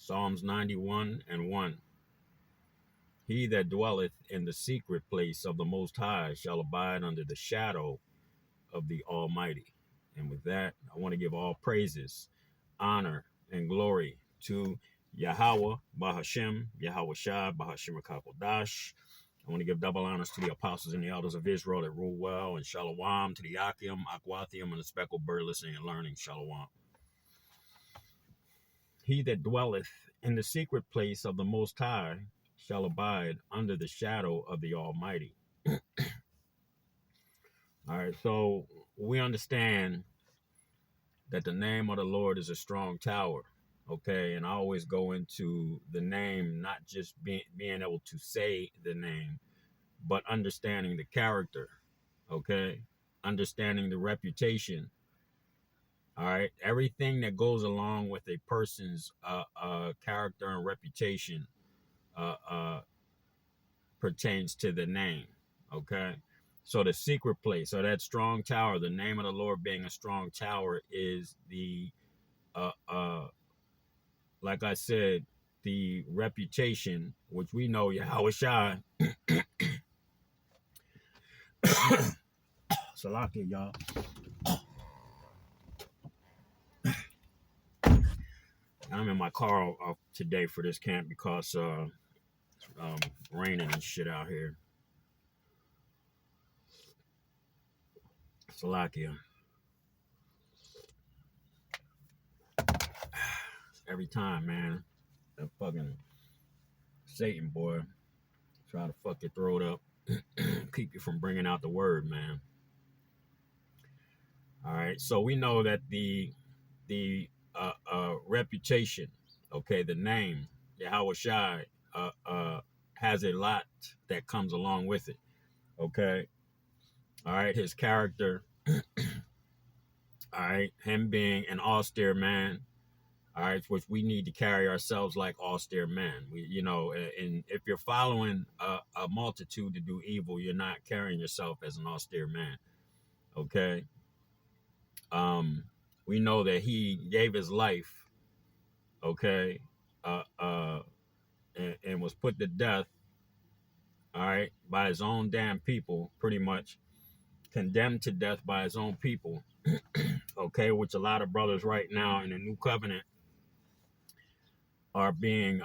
Psalms 91:1. He that dwelleth in the secret place of the Most High shall abide under the shadow of the Almighty. And with that, I want to give all praises, honor, and glory to Yahweh, Bahashem, Yahweh Shai, Bahashem Kakodash. I want to give double honors to the apostles and the elders of Israel that rule well, and Shalom to the Akim, Akwathium, and the speckled bird listening and learning. Shalom. He that dwelleth in the secret place of the Most High shall abide under the shadow of the Almighty. All right, so we understand that the name of the Lord is a strong tower. Okay, and I always go into the name, not just being able to say the name, but understanding the character. Okay, understanding the reputation. All right, everything that goes along with a person's character and reputation pertains to the name. Okay, so the secret place, so that strong tower, the name of the Lord being a strong tower, is the like I said, the reputation, which we know Yahweh Shai. Salakia, y'all. I'm in my car today for this camp because it's raining and shit out here. Salakia. Every time, man. That fucking Satan boy try to fuck your throat up, keep you from bringing out the word, man. All right, so we know that the reputation, okay, the name Yahweh Shai has a lot that comes along with it. Okay, all right, his character, all right, him being an austere man, all right, which we need to carry ourselves like austere men. We, you know, and if you're following a multitude to do evil, you're not carrying yourself as an austere man. Okay. We know that he gave his life, okay, and was put to death, all right, by his own damn people, pretty much condemned to death by his own people, okay, which a lot of brothers right now in the new covenant are being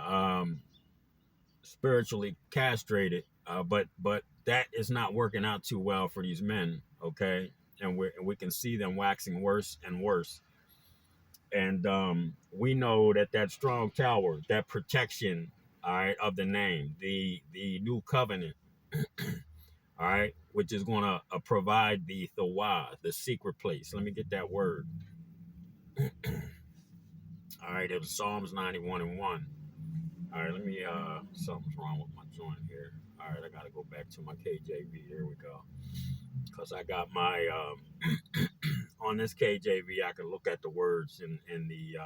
spiritually castrated, but that is not working out too well for these men, okay, and we can see them waxing worse and worse. And we know that strong tower, that protection, all right, of the name, the new covenant, all right, which is going to provide the Thawah, the secret place. Let me get that word. All right, it was Psalms 91:1. All right, let me, something's wrong with my joint here. All right, I got to go back to my KJV. Here we go. Because I got my, on this KJV, I can look at the words in the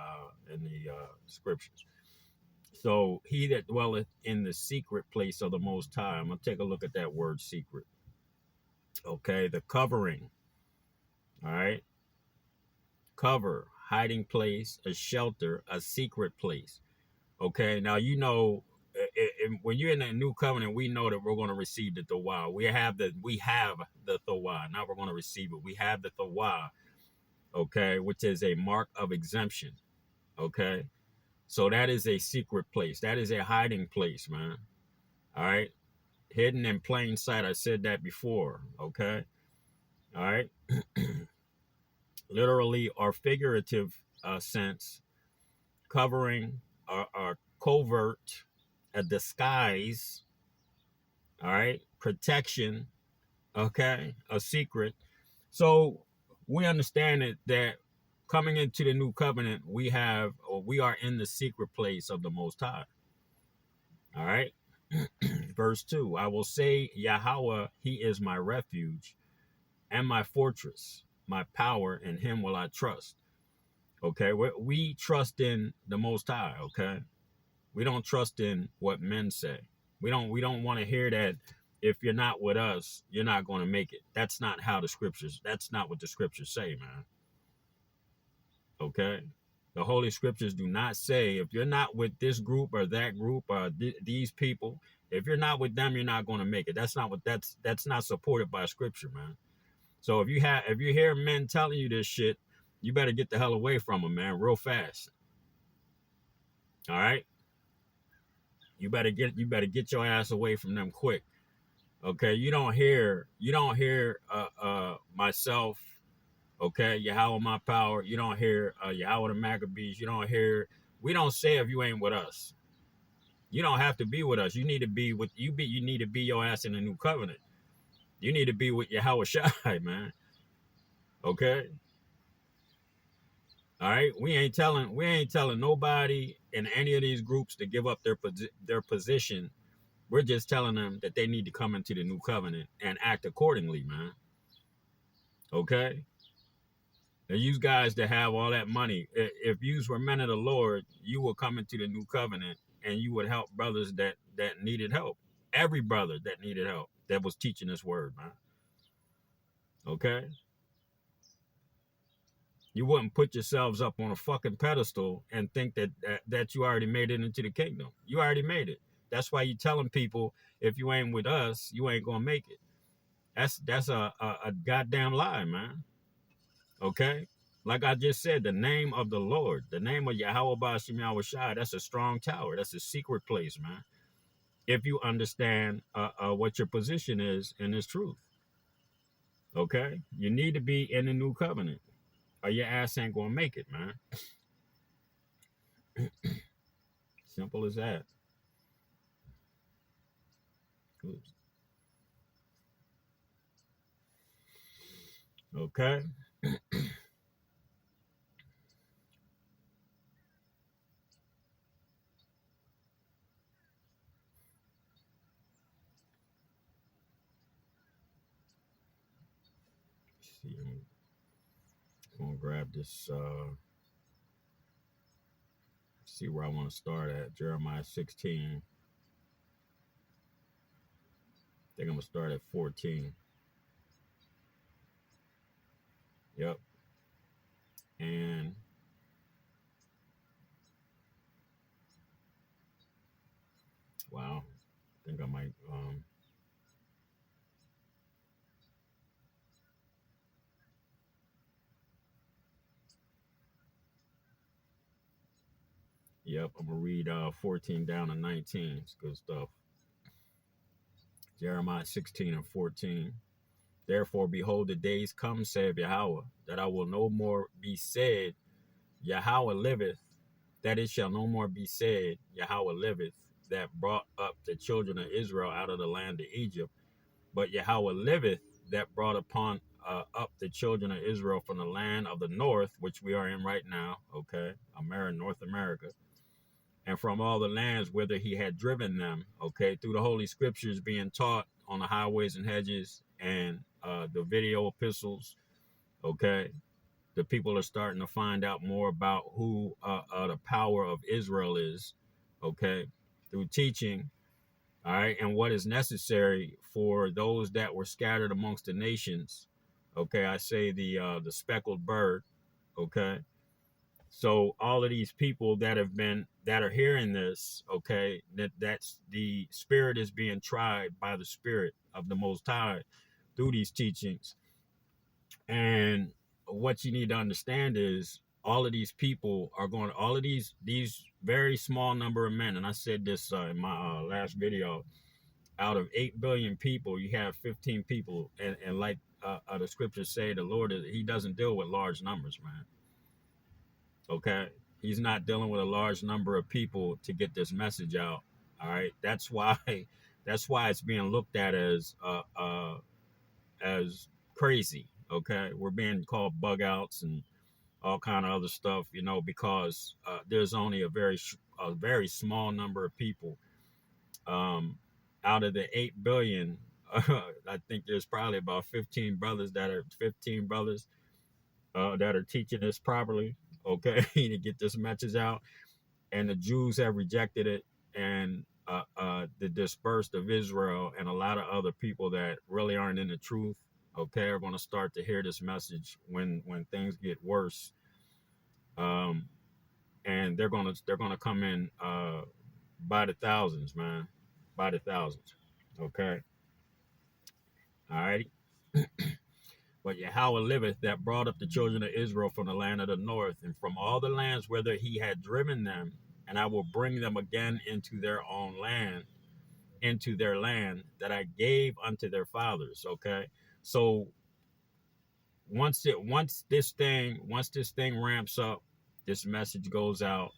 scriptures. So he that dwelleth in the secret place of the Most High. I'm going to take a look at that word secret. Okay, the covering. All right. Cover, hiding place, a shelter, a secret place. Okay, now you know, when you're in that new covenant, we know that we're going to receive the Thawah. We have the Thawah. Now we're going to receive it. We have the Thawah, okay, which is a mark of exemption. Okay, so that is a secret place. That is a hiding place, man. All right, hidden in plain sight. I said that before. Okay, all right. Literally or figurative sense, covering or covert, a disguise, all right, protection, okay, a secret. So we understand that coming into the new covenant, we are in the secret place of the Most High. All right. Verse 2, I will say, Yahweh, he is my refuge and my fortress, my power, in him will I trust. Okay, we trust in the Most High. Okay, we don't trust in what men say. We don't want to hear that if you're not with us, you're not going to make it. That's not how that's not what the scriptures say, man. Okay, The Holy Scriptures do not say if you're not with this group or that group or these people, if you're not with them, you're not going to make it. That's not what that's not supported by Scripture, man. So if you hear men telling you this shit, you better get the hell away from them, man, real fast. All right, you better get your ass away from them quick. Okay, you don't hear myself. Okay, Yahweh my power. You don't hear Yahweh the Maccabees. You don't hear. We don't say if you ain't with us. You don't have to be with us. You need to be with you. You need to be your ass in the new covenant. You need to be with Yahweh Shai, man. Okay. All right. We ain't telling nobody in any of these groups to give up their position. We're just telling them that they need to come into the new covenant and act accordingly, man. Okay. And you guys that have all that money, if you were men of the Lord, you would come into the new covenant and you would help brothers that needed help. Every brother that needed help that was teaching this word, man. Okay? You wouldn't put yourselves up on a fucking pedestal and think that you already made it into the kingdom. You already made it. That's why you telling people if you ain't with us, you ain't gonna make it. That's a goddamn lie, man. Okay? Like I just said, the name of the Lord, the name of Yahweh Bashim Yahweh Shai, that's a strong tower. That's a secret place, man. If you understand what your position is in this truth. Okay? You need to be in the new covenant or your ass ain't gonna make it, man. Simple as that. Oops. Okay? See, I'm gonna grab this see where I want to start at. Jeremiah 16. I think I'm gonna start at 14. Yep. And wow, I think I might yep, I'm gonna read 14 down to 19. It's good stuff. Jeremiah 16 and 14. Therefore, behold, the days come, saith Yahweh, that I will no more be said, Yahweh liveth, that it shall no more be said, Yahweh liveth, that brought up the children of Israel out of the land of Egypt, but Yahweh liveth, that brought upon up the children of Israel from the land of the north, which we are in right now, okay, North America, and from all the lands whither he had driven them, okay, through the holy scriptures being taught on the highways and hedges and the video epistles, okay, the people are starting to find out more about who the power of Israel is, okay, through teaching, all right, and what is necessary for those that were scattered amongst the nations, okay. I say the speckled bird, okay. So all of these people that are hearing this, okay, that's the spirit is being tried by the spirit of the Most High through these teachings. And what you need to understand is all of these people are going, all of these very small number of men, and I said this in my last video, out of 8 billion people, you have 15 people, and like the scriptures say, the Lord he doesn't deal with large numbers, man. Okay, he's not dealing with a large number of people to get this message out. All right, that's why it's being looked at as crazy. Okay, we're being called bug outs and all kind of other stuff, you know, because there's only a very small number of people out of the 8 billion. I think there's probably about 15 brothers that are teaching this properly, okay, to get this message out. And the Jews have rejected it, and the dispersed of Israel and a lot of other people that really aren't in the truth, okay, are going to start to hear this message when things get worse. and they're gonna come in by the thousands, man, by the thousands. Okay, all right. But Yahweh liveth that brought up the children of Israel from the land of the north and from all the lands whither he had driven them, and I will bring them again into their own land, into their land that I gave unto their fathers. Okay, so once this thing ramps up, this message goes out.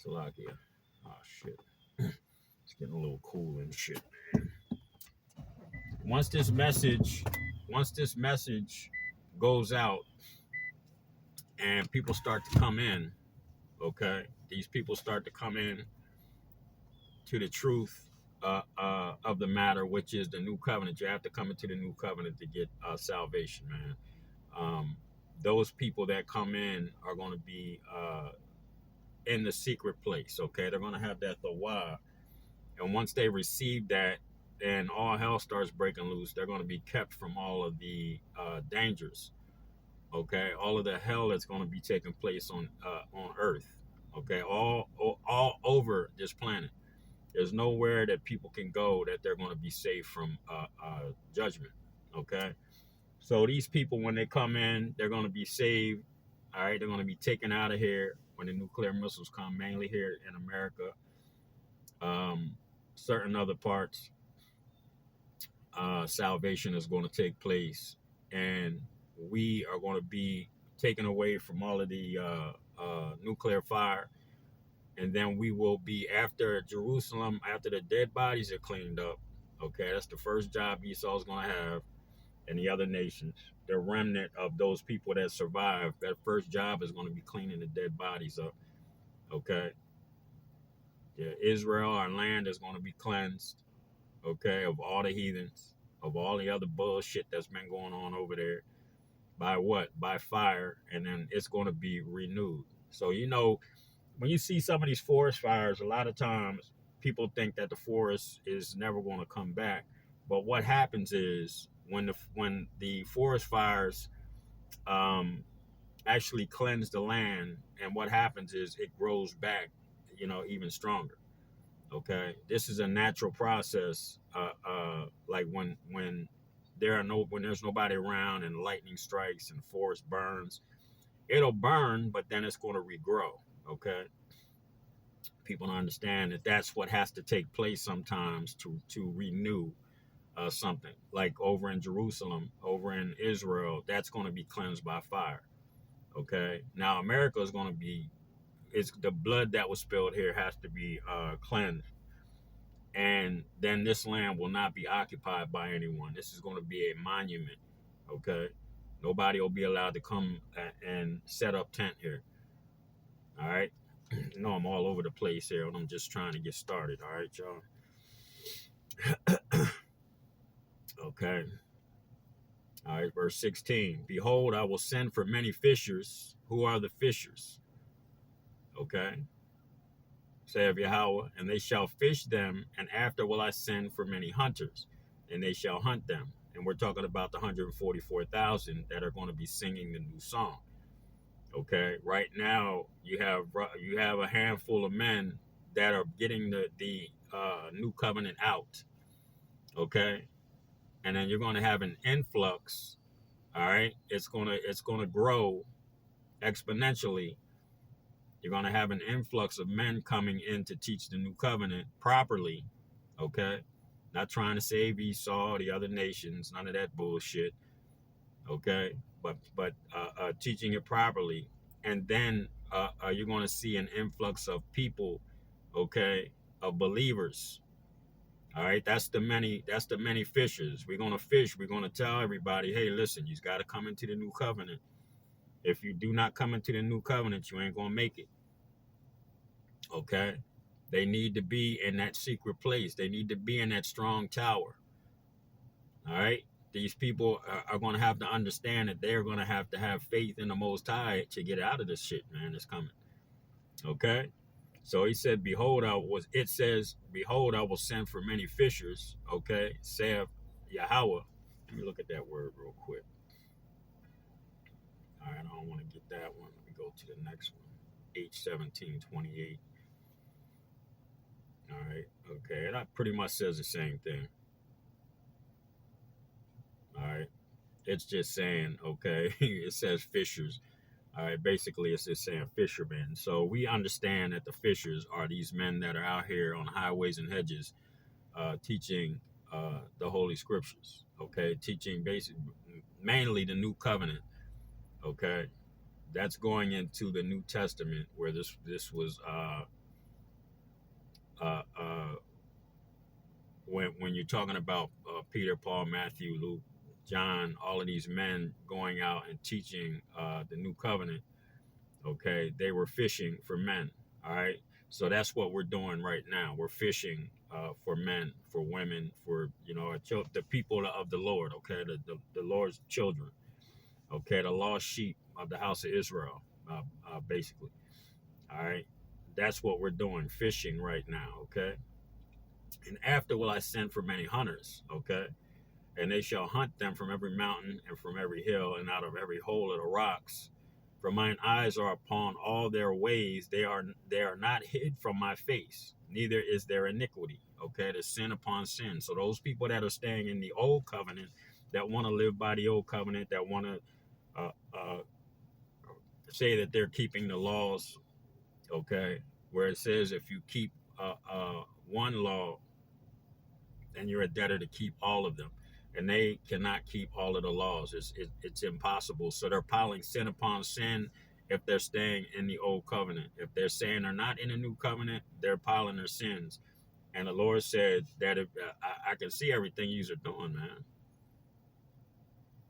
Salakia. Oh shit. It's getting a little cool and shit. Once this message, once this message goes out and people start to come in, okay, these people start to come in to the truth of the matter, which is the new covenant. You have to come into the new covenant to get salvation, man. Um, those people that come in are going to be in the secret place, okay? They're going to have that thawah. And once they receive that, and all hell starts breaking loose, they're going to be kept from all of the dangers, okay? All of the hell that's going to be taking place on Earth, okay? All over this planet. There's nowhere that people can go that they're going to be safe from judgment, okay? So these people, when they come in, they're going to be saved. All right, they're going to be taken out of here when the nuclear missiles come, mainly here in America, um, certain other parts. Salvation is going to take place, and we are going to be taken away from all of the nuclear fire. And then we will be, after Jerusalem, after the dead bodies are cleaned up. Okay, that's the first job Esau's going to have, and the other nations, the remnant of those people that survive, that first job is going to be cleaning the dead bodies up. Okay. Yeah, Israel, our land, is going to be cleansed, okay, of all the heathens, of all the other bullshit that's been going on over there. By what? By fire. And then it's going to be renewed. So, when you see some of these forest fires, a lot of times people think that the forest is never going to come back. But what happens is when the forest fires um, actually cleanse the land, and what happens is it grows back, even stronger. Okay, this is a natural process. Like when there's nobody around and lightning strikes and forest burns, it'll burn, but then it's going to regrow. Okay, people don't understand that that's what has to take place sometimes to renew something. Like over in Jerusalem, over in Israel, that's going to be cleansed by fire. Okay, now America is going to be, it's the blood that was spilled here has to be cleansed, and then this land will not be occupied by anyone. This is going to be a monument. Okay, nobody will be allowed to come and set up tent here. All right. I'm all over the place here, and I'm just trying to get started. All right, y'all. Okay. All right, verse 16. Behold, I will send for many fishers. Who are the fishers? Okay. Saith Yahweh, and they shall fish them, and after will I send for many hunters, and they shall hunt them. And we're talking about the 144,000 that are going to be singing the new song. Okay, right now you have a handful of men that are getting the new covenant out. Okay, and then you're going to have an influx. All right, it's gonna grow exponentially. You're going to have an influx of men coming in to teach the new covenant properly. Okay, not trying to save Esau or the other nations, none of that bullshit. Okay, but teaching it properly, and then you're going to see an influx of people, okay, of believers. All right, that's the many fishers. We're going to fish. We're going to tell everybody, hey, listen, you got to come into the new covenant. If you do not come into the new covenant, you ain't going to make it. Okay, they need to be in that secret place. They need to be in that strong tower. All right. These people are going to have to understand that they're going to have faith in the Most High to get out of this shit, man. It's coming. Okay. So he said, it says, behold, I will send for many fishers. Okay. Saith Yahweh. Let me look at that word real quick. All right. I don't want to get that one. Let me go to the next one. H17:28. All right, okay, and that pretty much says the same thing. All right, it's just saying, okay, it says fishers. All right, basically it's just saying fishermen. So we understand that the fishers are these men that are out here on highways and hedges, teaching the Holy Scriptures. Okay, teaching mainly the New Covenant. Okay, that's going into the New Testament where this was uh, uh, when you're talking about Peter, Paul, Matthew, Luke, John, all of these men going out and teaching the New Covenant. Okay, they were fishing for men. All right, so that's what we're doing right now. We're fishing for men, for women, for the people of the Lord. Okay, the Lord's children. Okay, the lost sheep of the house of Israel, basically. All right, that's what we're doing, fishing right now. Okay, and after will I send for many hunters. Okay, and they shall hunt them from every mountain and from every hill and out of every hole of the rocks. For mine eyes are upon all their ways; they are not hid from my face. Neither is there iniquity. Okay, the sin upon sin. So those people that are staying in the old covenant, that want to live by the old covenant, that want to uh, uh, say that they're keeping the laws. Okay, where it says if you keep one law, then you're a debtor to keep all of them, and they cannot keep all of the laws. It's impossible. So they're piling sin upon sin if they're staying in the old covenant. If they're saying they're not in the new covenant, they're piling their sins. And the Lord said that if I can see everything you are doing, man.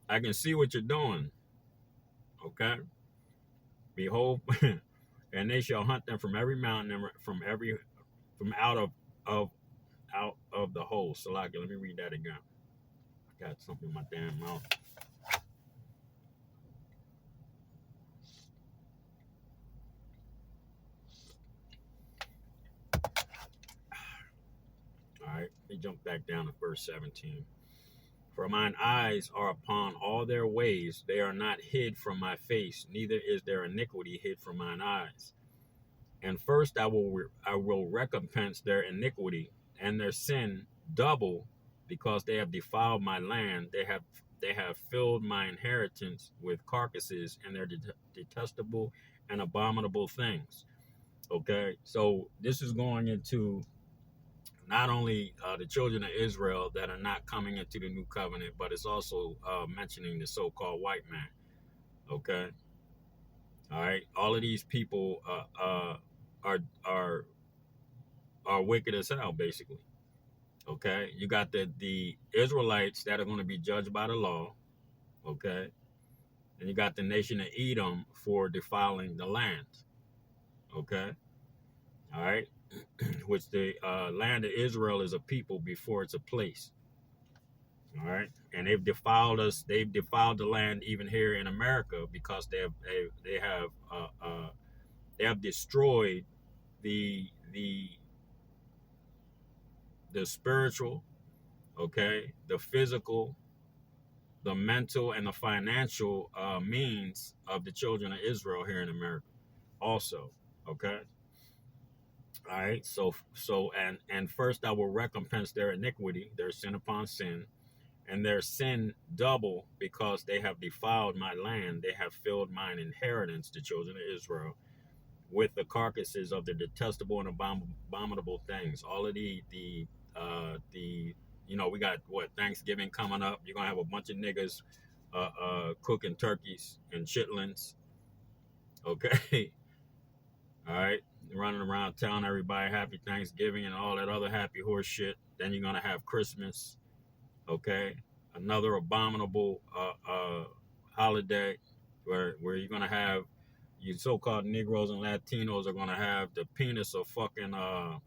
I can see what you're doing. Okay. Behold, and they shall hunt them from every mountain and from out of the hole. Salaki, let me read that again. I got something in my damn mouth. All right, let me jump back down to verse 17. For mine eyes are upon all their ways, they are not hid from my face, neither is there iniquity hid from mine eyes. And first I will recompense their iniquity and their sin double, because they have defiled my land. They have filled my inheritance with carcasses and their detestable and abominable things. Okay, so this is going into not only the children of Israel that are not coming into the new covenant, but it's also mentioning the so-called white man. Okay, all right. All of these people are wicked as hell, basically. Okay, you got the Israelites that are going to be judged by the law. Okay, and you got the nation of Edom for defiling the land. Okay, all right, which the land of Israel is a people before it's a place. All right, and they've defiled us. They've defiled the land even here in America, because they have destroyed the the the spiritual, okay, the physical, the mental, and the financial means of the children of Israel here in America. Also, okay. All right. And first I will recompense their iniquity, their sin upon sin, and their sin double, because they have defiled my land. They have filled mine inheritance, the children of Israel, with the carcasses of the detestable and abominable things. All of we got Thanksgiving coming up. You're gonna have a bunch of niggas cooking turkeys and chitlins. Okay. All right. Running around telling everybody happy Thanksgiving and all that other happy horse shit. Then you're gonna have Christmas. Okay, another abominable holiday where you're gonna have you so-called Negroes and Latinos are gonna have the penis of fucking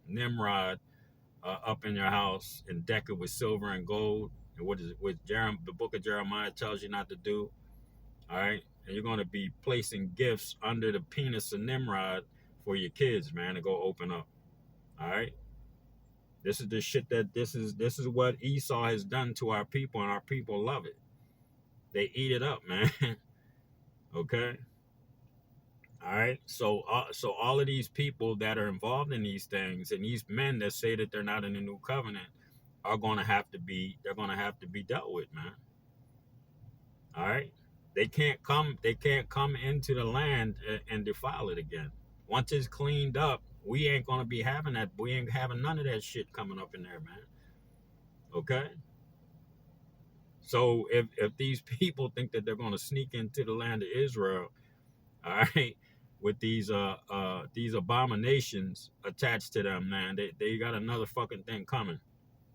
Nimrod up in your house and deck it with silver and gold. And what is it? What the book of Jeremiah tells you not to do. All right, and you're gonna be placing gifts under the penis of Nimrod for your kids, man, to go open up. All right. This is the shit this is what Esau has done to our people, and our people love it. They eat it up, man. Okay. All right. So all of these people that are involved in these things, and these men that say that they're not in the new covenant, are going to have to be. They're going to have to be dealt with, man. All right. They can't come. They can't come into the land and defile it again. Once it's cleaned up, we ain't going to be having that. We ain't having none of that shit coming up in there, man. Okay. So if these people think that they're going to sneak into the land of Israel, all right, with these abominations attached to them, man, they got another fucking thing coming.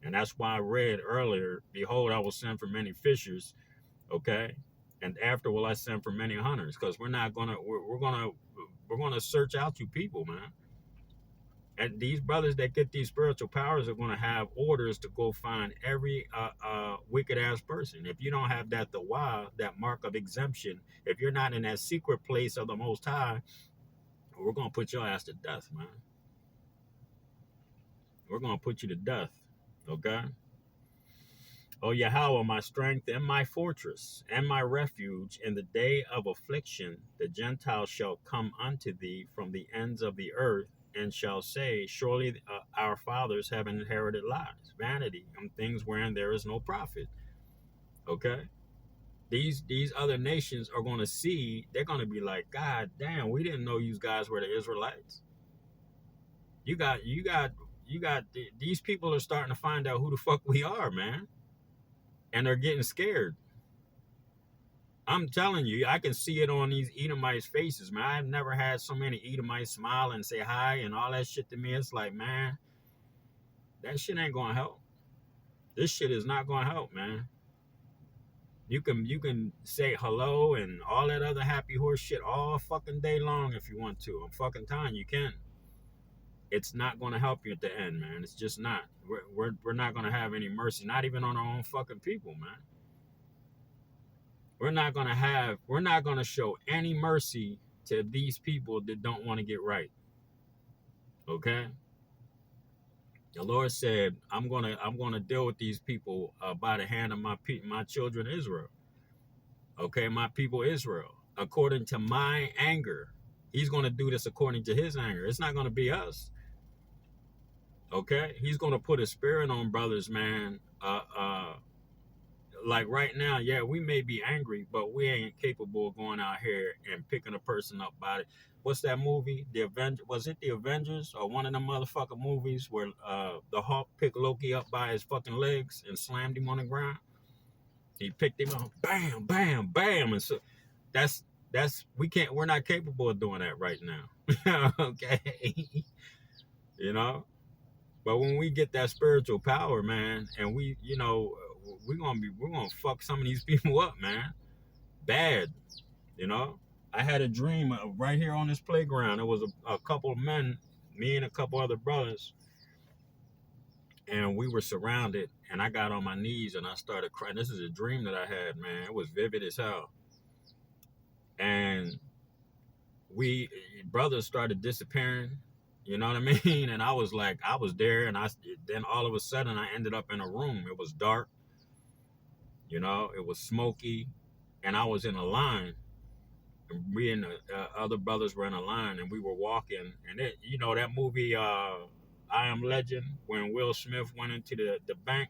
And that's why I read earlier, behold, I will send for many fishers, okay? And after will I send for many hunters, because we're gonna search out you people, man. And these brothers that get these spiritual powers are going to have orders to go find every wicked ass person. If you don't have that tawah, that mark of exemption, if you're not in that secret place of the Most High, we're going to put your ass to death, man. We're going to put you to death, okay? Oh, Yahweh, my strength and my fortress and my refuge, in the day of affliction, the Gentiles shall come unto thee from the ends of the earth, and shall say, surely our fathers have inherited lies, vanity, and things wherein there is no profit. Okay? These other nations are going to see, they're going to be like, God damn, we didn't know you guys were the Israelites. These people are starting to find out who the fuck we are, man. And they're getting scared. I'm telling you, I can see it on these Edomites' faces, man. I've never had so many Edomites smile and say hi and all that shit to me. It's like, man, that shit ain't gonna help. This shit is not gonna help, man. You can say hello and all that other happy horse shit all fucking day long if you want to. I'm fucking telling you, can. It's not gonna help you at the end, man. It's just not. We're not gonna have any mercy, not even on our own fucking people, man. We're not gonna show any mercy to these people that don't want to get right. Okay? The Lord said, I'm gonna deal with these people by the hand of my children Israel. Okay, my people Israel, according to my anger. He's gonna do this according to his anger. It's not gonna be us. Okay? He's gonna put a spirit on brothers, man. Like right now, yeah, we may be angry, but we ain't capable of going out here and picking a person up by it. What's that movie? Was it the Avengers or one of them motherfucking movies where the Hulk picked Loki up by his fucking legs and slammed him on the ground? He picked him up, bam, bam, bam, and so we're not capable of doing that right now. Okay, you know. But when we get that spiritual power, man, and we're gonna fuck some of these people up, man, bad, you know. I had a dream right here on this playground. There was a couple of men, me and a couple other brothers, and we were surrounded. And I got on my knees and I started crying. This is a dream that I had, man. It was vivid as hell. And brothers started disappearing. You know what I mean? And I was like, I was there, and then all of a sudden I ended up in a room. It was dark, you know, it was smoky, and I was in a line. And me and the other brothers were in a line, and we were walking. And that movie, I Am Legend, when Will Smith went into the bank,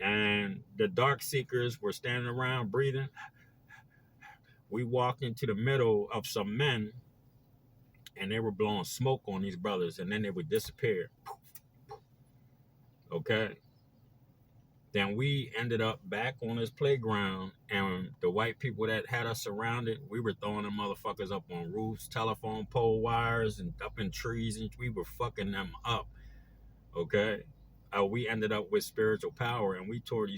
and the dark seekers were standing around breathing. We walked into the middle of some men, and they were blowing smoke on these brothers, and then they would disappear. Okay. Then we ended up back on this playground, and the white people that had us surrounded, we were throwing them motherfuckers up on roofs, telephone pole wires, and up in trees, and we were fucking them up. Okay. We ended up with spiritual power, and we tore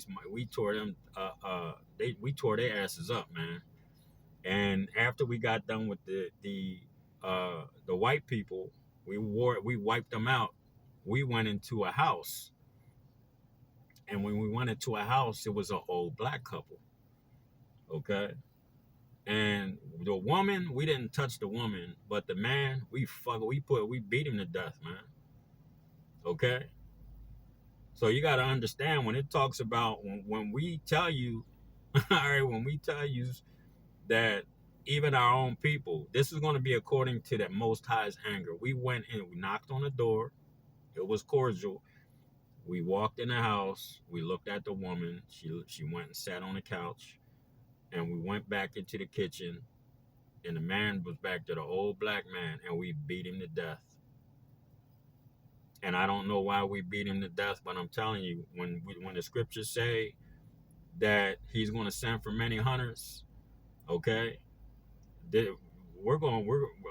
their asses up, man. And after we got done with the white people, we wiped them out. We went into a house, and when we went into a house, it was an old black couple. Okay, and the woman, we didn't touch the woman, but the man, we beat him to death, man. Okay, so you got to understand when it talks about when we tell you, all right, when we tell you that even our own people. This is going to be according to the Most High's anger. We went in, we knocked on the door. It was cordial. We walked in the house. We looked at the woman. She went and sat on the couch, and we went back into the kitchen. And the man was back there, the old black man, and we beat him to death. And I don't know why we beat him to death, but I'm telling you, when the scriptures say that he's going to send for many hunters, okay, we're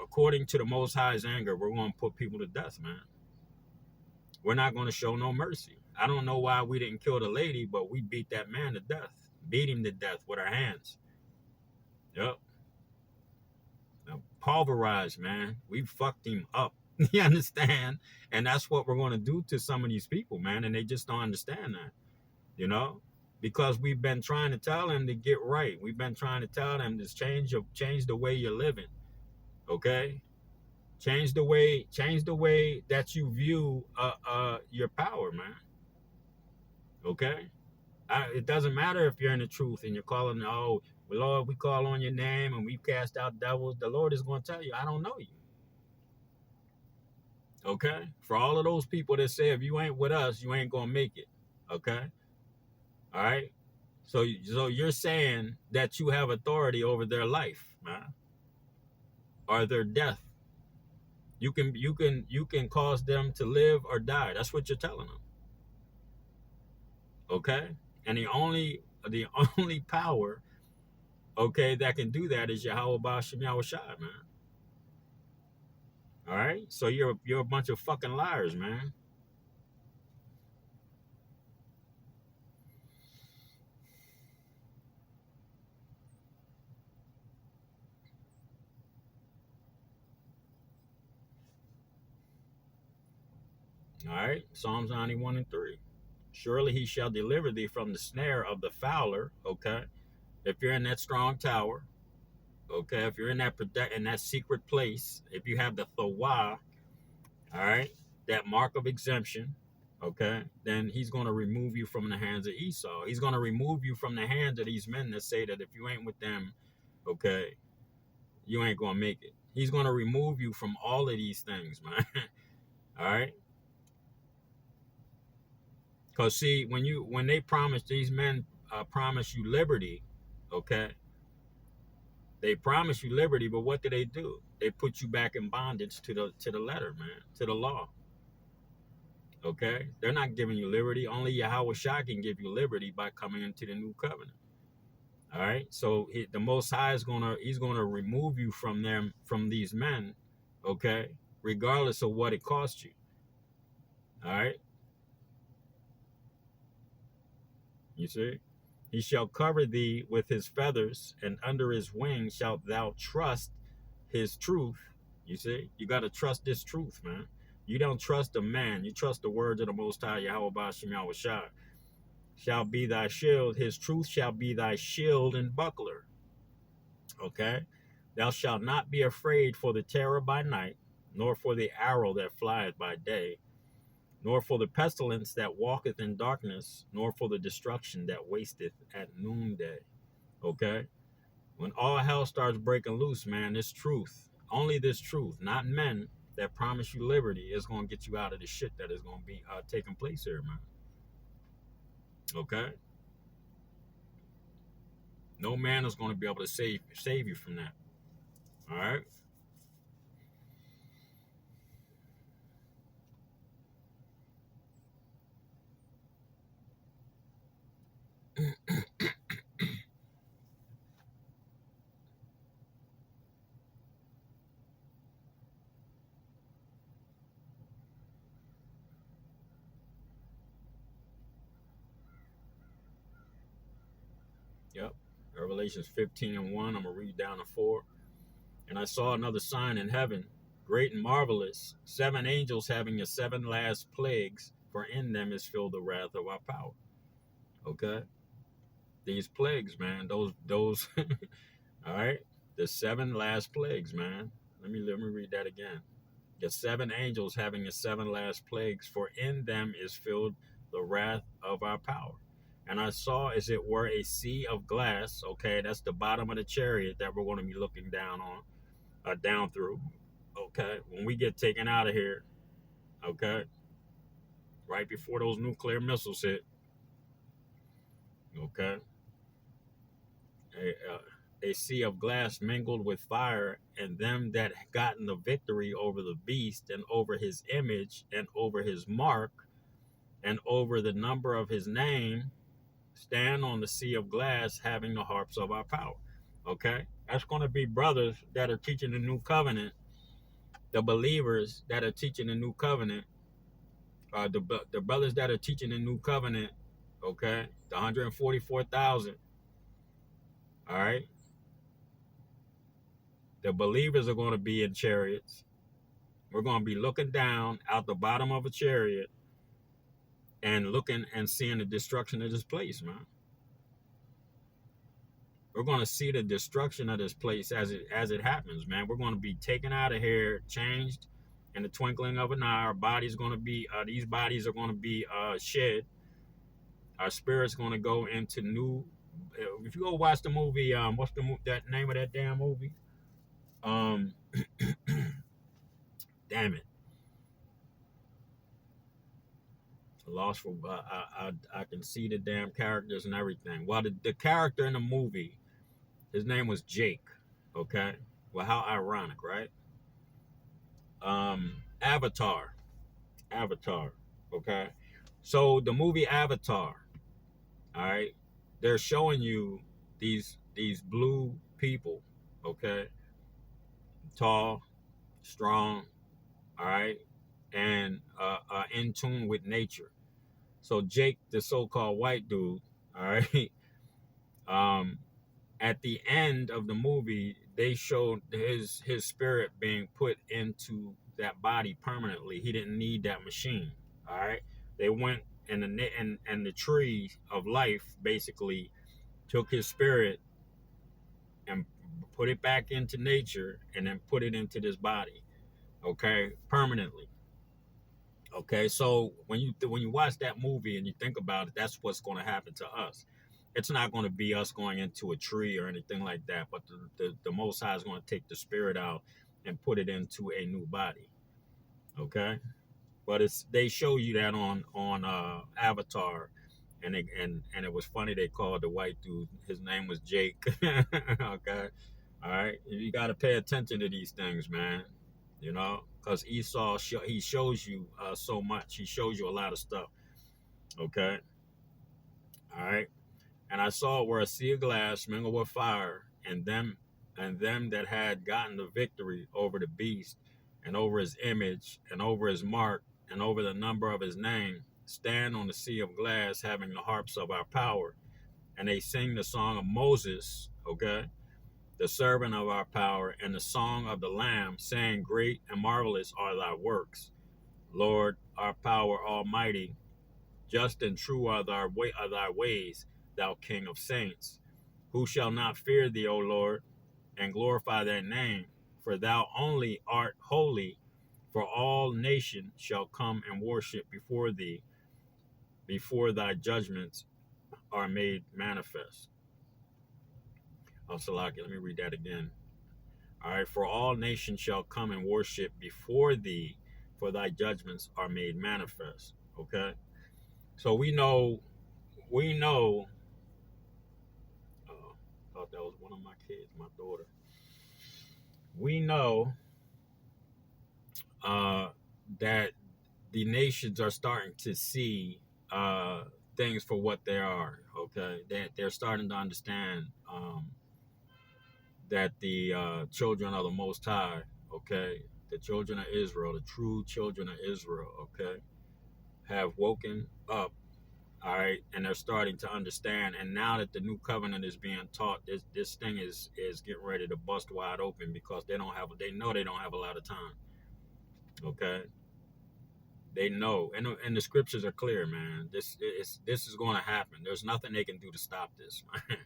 according to the Most High's anger, we're going to put people to death, man. We're not going to show no mercy. I don't know why we didn't kill the lady, but we beat that man to death, beat him to death with our hands. Yep. Now, pulverized, man. We fucked him up. You understand? And that's what we're going to do to some of these people, man. And they just don't understand that, you know, because we've been trying to tell them to get right. We've been trying to tell them to change the way you're living. Okay. Change the way that you view your power, man. Okay. It doesn't matter if you're in the truth and you're calling, oh, Lord, we call on your name and we cast out devils. The Lord is going to tell you, I don't know you. Okay? For all of those people that say, if you ain't with us, you ain't going to make it. Okay? All right? So you're saying that you have authority over their life, man, or their death. You can cause them to live or die. That's what you're telling them. Okay? And the only power, okay, that can do that is Yahweh Ba'ashem Yahushua, man. All right? So you're a bunch of fucking liars, man. All right? Psalms 91 and 3. Surely he shall deliver thee from the snare of the fowler, okay? If you're in that strong tower, okay, if you're in that secret place, if you have the Thawah, all right, that mark of exemption, okay, then he's going to remove you from the hands of Esau. He's going to remove you from the hands of these men that say that if you ain't with them, okay, you ain't going to make it. He's going to remove you from all of these things, man. All right? Because see, when they promise, these men promise you liberty, okay, they promise you liberty, but what do? They put you back in bondage to the letter, man, to the law. Okay? They're not giving you liberty. Only Yahweh Shah can give you liberty by coming into the new covenant. All right? So the Most High is he's gonna remove you from them, from these men, okay? Regardless of what it costs you. All right? You see? He shall cover thee with his feathers, and under his wings shalt thou trust his truth. You see? You got to trust this truth, man. You don't trust a man. You trust the words of the Most High, Yahweh Ba'ashem Yahushua. Shall be thy shield. His truth shall be thy shield and buckler. Okay? Thou shalt not be afraid for the terror by night, nor for the arrow that flieth by day, nor for the pestilence that walketh in darkness, nor for the destruction that wasteth at noonday. Okay? When all hell starts breaking loose, man, this truth, only this truth, not men that promise you liberty, is going to get you out of the shit that is going to be taking place here, man. Okay? No man is going to be able to save you from that. All right? Yep. Revelations 15 and 1. I'm going to read down to 4. And I saw another sign in heaven, great and marvelous, 7 angels having the 7 last plagues, for in them is filled the wrath of our power. Okay? These plagues, man, those all right? The 7 last plagues, man. Let me read that again. The 7 angels having the 7 last plagues, for in them is filled the wrath of our power. And I saw as it were a sea of glass. Okay, that's the bottom of the chariot that we're going to be looking down on, down through. Okay, when we get taken out of here. Okay, right before those nuclear missiles hit. Okay, a sea of glass mingled with fire, and them that gotten the victory over the beast and over his image and over his mark and over the number of his name stand on the sea of glass having the harps of our power. Okay, that's going to be brothers that are teaching the new covenant, the believers that are teaching the new covenant, the brothers that are teaching the new covenant. Okay, the 144,000. All right, the believers are going to be in chariots. We're going to be looking down out the bottom of a chariot and looking and seeing the destruction of this place, man. We're going to see the destruction of this place as it happens, man. We're going to be taken out of here, changed in the twinkling of an eye. Our body's going to be these bodies are going to be shed. Our spirit's going to go into new. If you go watch the movie, what's that name of that damn movie? Um, damn it, lost for. I can see the damn characters and everything. Well, the character in the movie, his name was Jake. Okay. Well, how ironic, right? Avatar. Avatar. Okay. So the movie Avatar. All right. They're showing you these blue people. Okay. Tall, strong. All right. And in tune with nature. So Jake, the so-called white dude. All right. Um, at the end of the movie, they showed his spirit being put into that body permanently. He didn't need that machine. All right, they went and the tree of life basically took his spirit and put it back into nature and then put it into this body. Okay, permanently. Okay, so when you watch that movie and you think about it, that's what's going to happen to us. It's not going to be us going into a tree or anything like that, but the Most High is going to take the spirit out and put it into a new body. Okay, but they show you that on Avatar, and it was funny they called the white dude. His name was Jake. Okay, all right, you got to pay attention to these things, man. You know, because Esau he shows you so much. He shows you a lot of stuff. Okay, all right. And I saw where a sea of glass mingled with fire, and them that had gotten the victory over the beast, and over his image, and over his mark, and over the number of his name, stand on the sea of glass, having the harps of our power, and they sing the song of Moses. Okay, the servant of our power, and the song of the Lamb, saying, "Great and marvelous are thy works, Lord, our power almighty. Just and true are thy ways, thou King of saints. Who shall not fear thee, O Lord, and glorify thy name? For thou only art holy, for all nations shall come and worship before thee, before thy judgments are made manifest." Oh, Salaki, let me read that again. All right, for all nations shall come and worship before thee, for thy judgments are made manifest. Okay, so we know. Thought that was one of my kids, my daughter. We know that the nations are starting to see things for what they are. Okay, they're starting to understand that the children of the Most High, okay, the children of Israel, the true children of Israel, okay, have woken up. All right, and they're starting to understand. And now that the new covenant is being taught, this thing is getting ready to bust wide open because they know they don't have a lot of time. Okay, they know, and the scriptures are clear, man. This is going to happen. There's nothing they can do to stop this, man.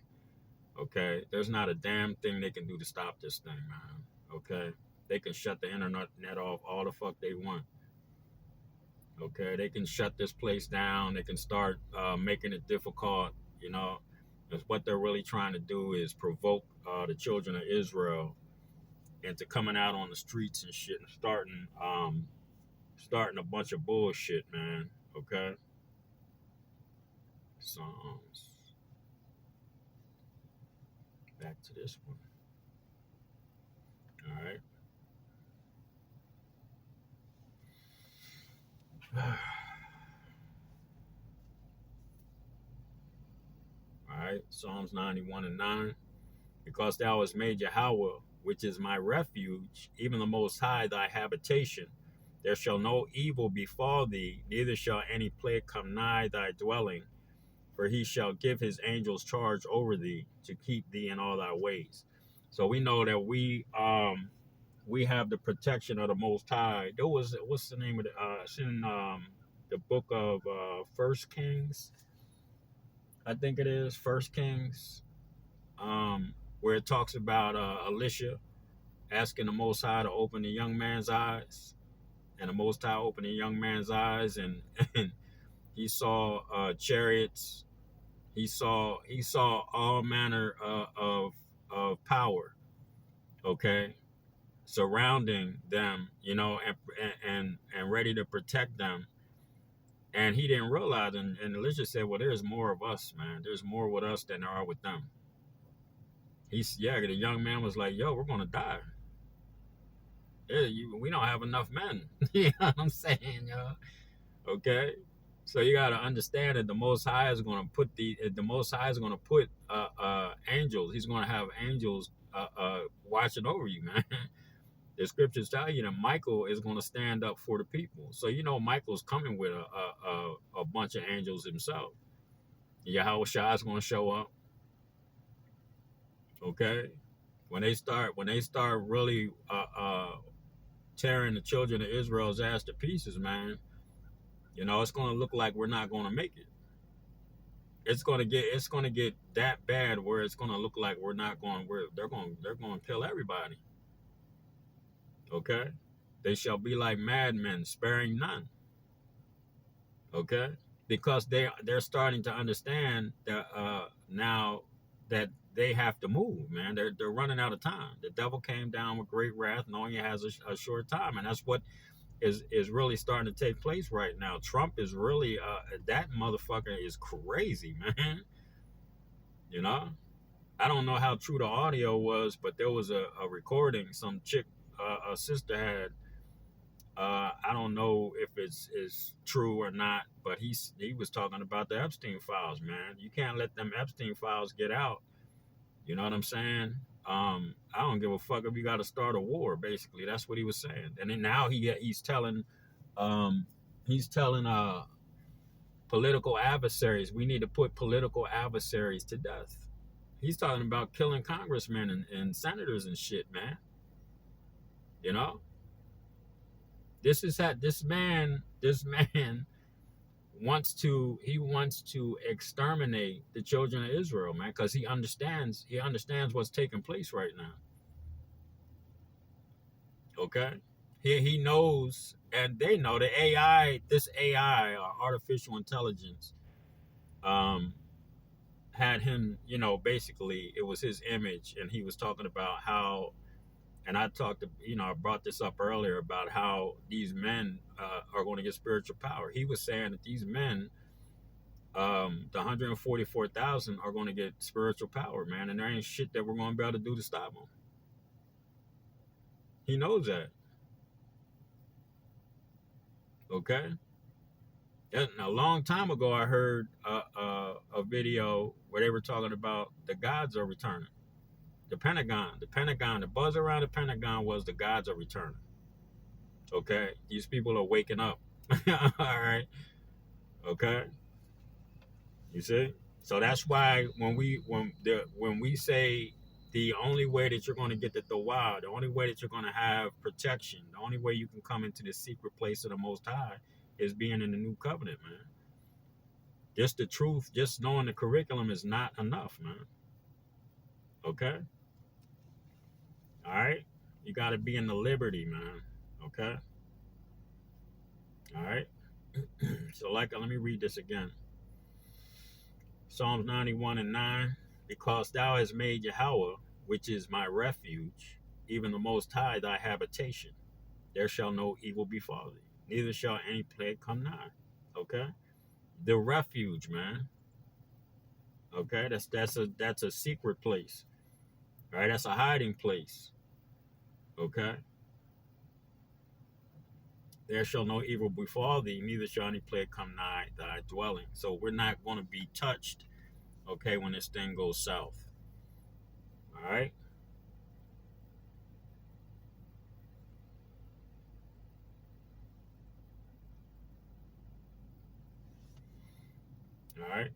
Okay, there's not a damn thing they can do to stop this thing, man. Okay, they can shut the internet off all the fuck they want. Okay, they can shut this place down. They can start making it difficult. You know, because what they're really trying to do is provoke the children of Israel into coming out on the streets and shit and starting a bunch of bullshit, man. Okay, so back to this one. All right. All right, Psalms 91 and 9. Because thou hast made Yahweh, which is my refuge, even the Most High, thy habitation. There shall no evil befall thee, neither shall any plague come nigh thy dwelling. For he shall give his angels charge over thee to keep thee in all thy ways. So we know that we have the protection of the Most High. There was what's the name of the it's in the book of First Kings, I think it is First Kings, where it talks about Elisha asking the Most High to open the young man's eyes, and the Most High opened the young man's eyes, and, and he saw chariots. He saw all manner of power. Okay, surrounding them, and ready to protect them. And he didn't realize, and Elisha said, "Well, there's more of us, man. There's more with us than there are with them." The young man was like, "Yo, we're gonna die. We don't have enough men." You know what I'm saying, yo? Okay, so you got to understand that the Most High is going to put angels. He's going to have angels watching over you, man. The scriptures tell you that Michael is going to stand up for the people. So Michael's coming with a bunch of angels himself. Yahweh Shai is going to show up. Okay, when they start really tearing the children of Israel's ass to pieces, man, it's going to look like we're not going to make it. It's going to get that bad where it's going to look like we're not going. They're going to kill everybody. Okay, they shall be like madmen, sparing none. Okay, because they're starting to understand that now that they have to move, man. They're running out of time. The devil came down with great wrath, knowing he has a short time, and that's what is really starting to take place right now. Trump is really that motherfucker is crazy, man. You know, I don't know how true the audio was, but there was a recording some chick, a sister had. I don't know if it's true or not, but he was talking about the Epstein files, man. You can't let them Epstein files get out. You know what I'm saying? I don't give a fuck if you got to start a war. Basically, that's what he was saying. And then now he's telling um, political adversaries, we need to put political adversaries to death. He's talking about killing congressmen and senators and shit, man. You know, this man wants to exterminate the children of Israel, man, because he understands what's taking place right now. Okay, he knows, and they know the AI, artificial intelligence, um, had him, basically it was his image, and he was talking about how, and I brought this up earlier about how these men are going to get spiritual power. He was saying that these men, the 144,000, are going to get spiritual power, man, and there ain't shit that we're going to be able to do to stop them. He knows that. Okay. And a long time ago, I heard a video where they were talking about the gods are returning. The Pentagon, the buzz around the Pentagon was the gods are returning. Okay, these people are waking up. All right. Okay. You see. So that's why when we say the only way that you're going to get the Tawah, the only way that you're going to have protection, the only way you can come into the secret place of the Most High is being in the new covenant, man. Just the truth, just knowing the curriculum is not enough, man. Okay. All right. You got to be in the liberty, man. Okay. All right. So, let me read this again. Psalms 91:9. Because thou hast made Yahweh, which is my refuge, even the Most High, thy habitation, there shall no evil befall thee, neither shall any plague come nigh. Okay, the refuge, man. Okay, that's a secret place, right? That's a hiding place. Okay, there shall no evil befall thee, neither shall any plague come nigh thy dwelling. So we're not going to be touched, okay, when this thing goes south. All right. All right.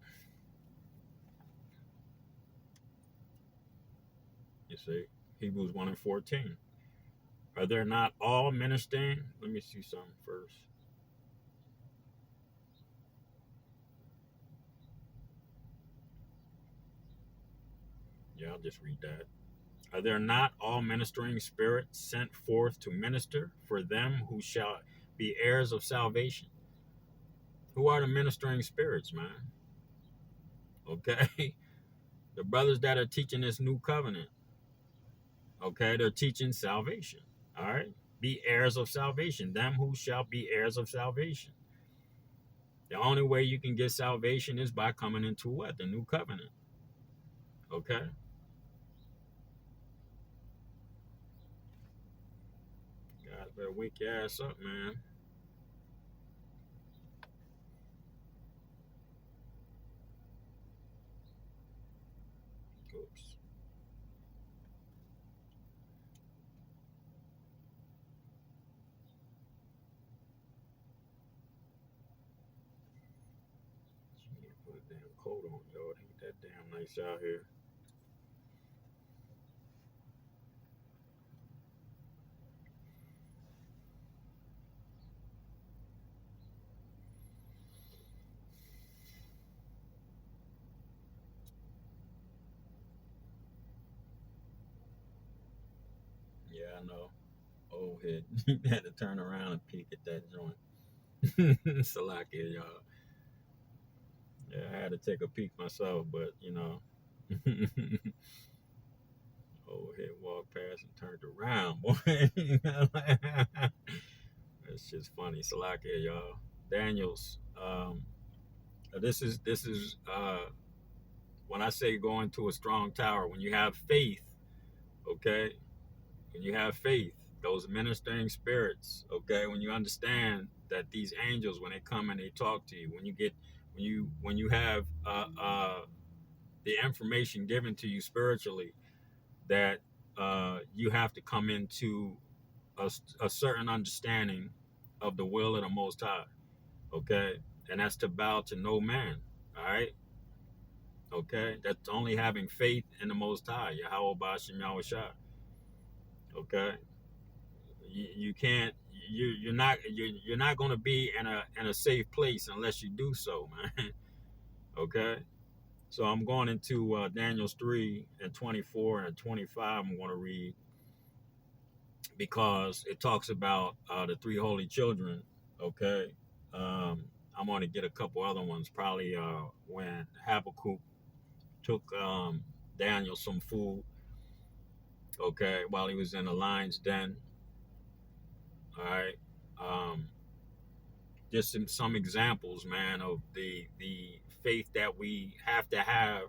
You see, Hebrews 1:14. Are there not all ministering? Let me see something first. Yeah, I'll just read that. Are there not all ministering spirits sent forth to minister for them who shall be heirs of salvation? Who are the ministering spirits, man? Okay. The brothers that are teaching this new covenant, okay, they're teaching salvation. All right. Be heirs of salvation. Them who shall be heirs of salvation. The only way you can get salvation is by coming into what? The new covenant. Okay. Guys better wake your ass up, man. Oops. You need to put a damn coat on, yo. It ain't that damn nice out here. Yeah, I know. Old head. Had to turn around and peek at that joint. Salakia, y'all. Yeah, I had to take a peek myself, but old head walked past and turned around, boy. That's just funny. Salakia, y'all. Daniels. This is when I say going to a strong tower, when you have faith, okay? When you have faith, those ministering spirits, okay, when you understand that these angels, when they come and they talk to you, when you have the information given to you spiritually, that you have to come into a certain understanding of the will of the Most High, okay, and that's to bow to no man, all right, okay, that's only having faith in the Most High, Yahweh Bashim Yahushua, okay. You can't you're not going to be in a safe place unless you do so, man. Okay, so I'm going into Daniel's 3:24 and 25. I'm going to read because it talks about the three holy children. Okay, I'm going to get a couple other ones probably when Habakkuk took Daniel some food, okay, while he was in the lion's den. All right. um, just some examples, man, of the faith that we have to have.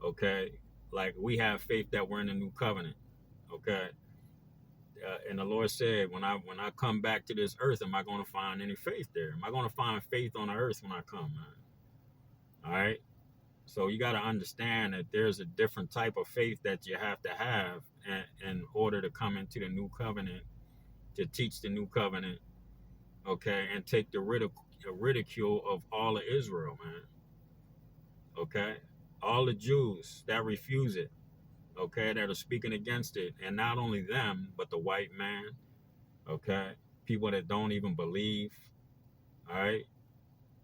Okay, like we have faith that we're in the new covenant. Okay, and the Lord said, when I come back to this earth, am I going to find any faith there? Am I going to find faith on the earth when I come, man? All right. So you got to understand that there's a different type of faith that you have to have in order to come into the new covenant, to teach the new covenant, okay, and take the ridicule of all of Israel, man. Okay, all the Jews that refuse it, okay, that are speaking against it, and not only them, but the white man, okay, people that don't even believe, all right,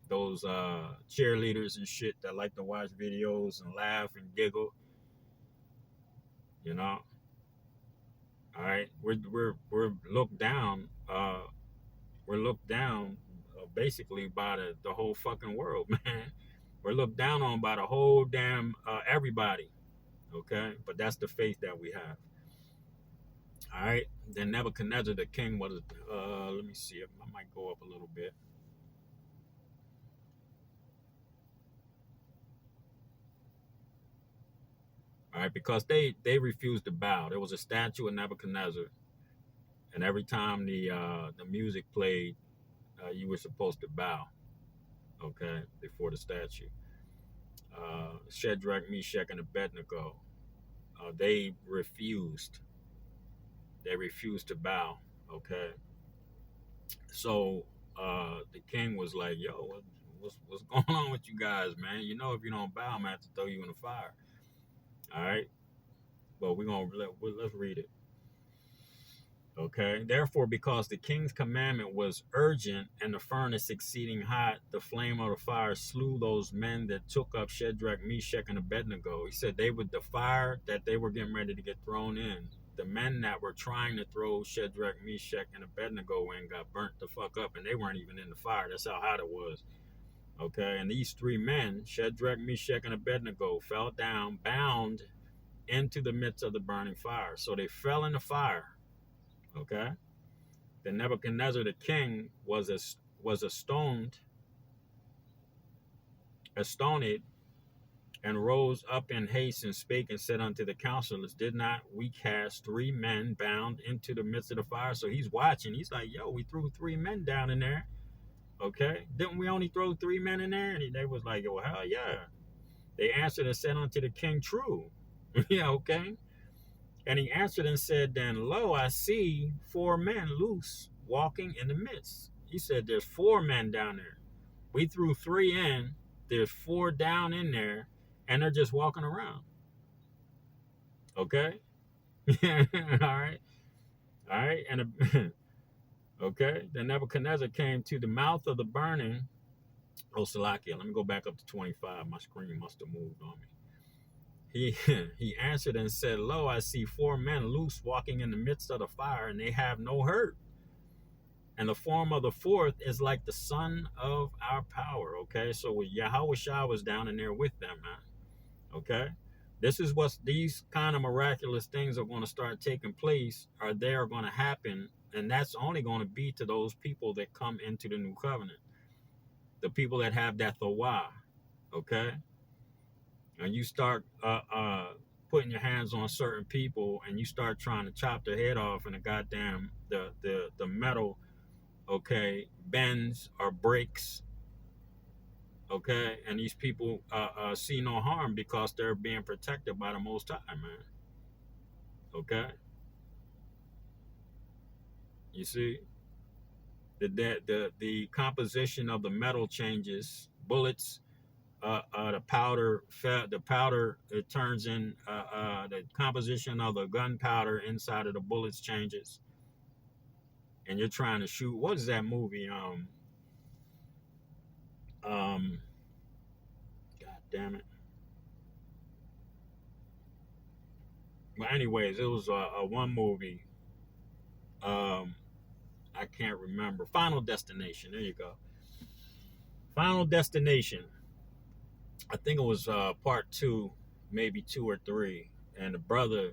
those cheerleaders and shit that like to watch videos and laugh and giggle, you know, all right, we're looked down, we're looked down basically by the whole fucking world, man. We're looked down on by the whole damn everybody. Okay, but that's the faith that we have. All right. Then Nebuchadnezzar the king was. Let me see. I might go up a little bit. All right, because they refused to bow. There was a statue of Nebuchadnezzar, and every time the music played, you were supposed to bow. Okay, before the statue. Shadrach, Meshach, and Abednego. They refused. They refused to bow. Okay, so the king was like, "Yo, what's going on with you guys, man? You know, if you don't bow, I'm gonna have to throw you in the fire." All right, but let's read it. Okay. Therefore, because the king's commandment was urgent and the furnace exceeding hot, the flame of the fire slew those men that took up Shadrach, Meshach, and Abednego. He said they would the fire that they were getting ready to get thrown in. The men that were trying to throw Shadrach, Meshach, and Abednego in got burnt the fuck up, and they weren't even in the fire. That's how hot it was. Okay. And these three men, Shadrach, Meshach, and Abednego, fell down, bound into the midst of the burning fire. So they fell in the fire. Okay. Then Nebuchadnezzar the king was astonished, and rose up in haste and spake and said unto the counselors, did not we cast three men bound into the midst of the fire? So he's watching. He's like, yo, we threw three men down in there. Okay. Didn't we only throw three men in there? And they was like, yo, hell yeah. They answered and said unto the king, true. Yeah, okay. And he answered and said, then lo, I see four men loose walking in the midst. He said, there's four men down there. We threw three in. There's four down in there, and they're just walking around. Okay? All right. All right. And okay. Then Nebuchadnezzar came to the mouth of the burning. Oh, Salakia. Let me go back up to 25. My screen must have moved on me. He answered and said, lo, I see four men loose walking in the midst of the fire, and they have no hurt. And the form of the fourth is like the son of our power. Okay, so Yahweh Shah was down in there with them, man. Okay, this is what these kind of miraculous things are going to start taking place, or they are going to happen, and that's only going to be to those people that come into the new covenant, the people that have that thawah. Okay, and you start putting your hands on certain people, and you start trying to chop their head off, and the goddamn the metal, okay, bends or breaks. Okay, and these people see no harm because they're being protected by the Most High, man. Okay, you see the composition of the metal changes. Bullets, the powder it turns in. The composition of the gunpowder inside of the bullets changes, and you're trying to shoot. What is that movie? God damn it. But anyways, it was a one movie. I can't remember. Final Destination. There you go. Final Destination. I think it was part two, maybe two or three. And the brother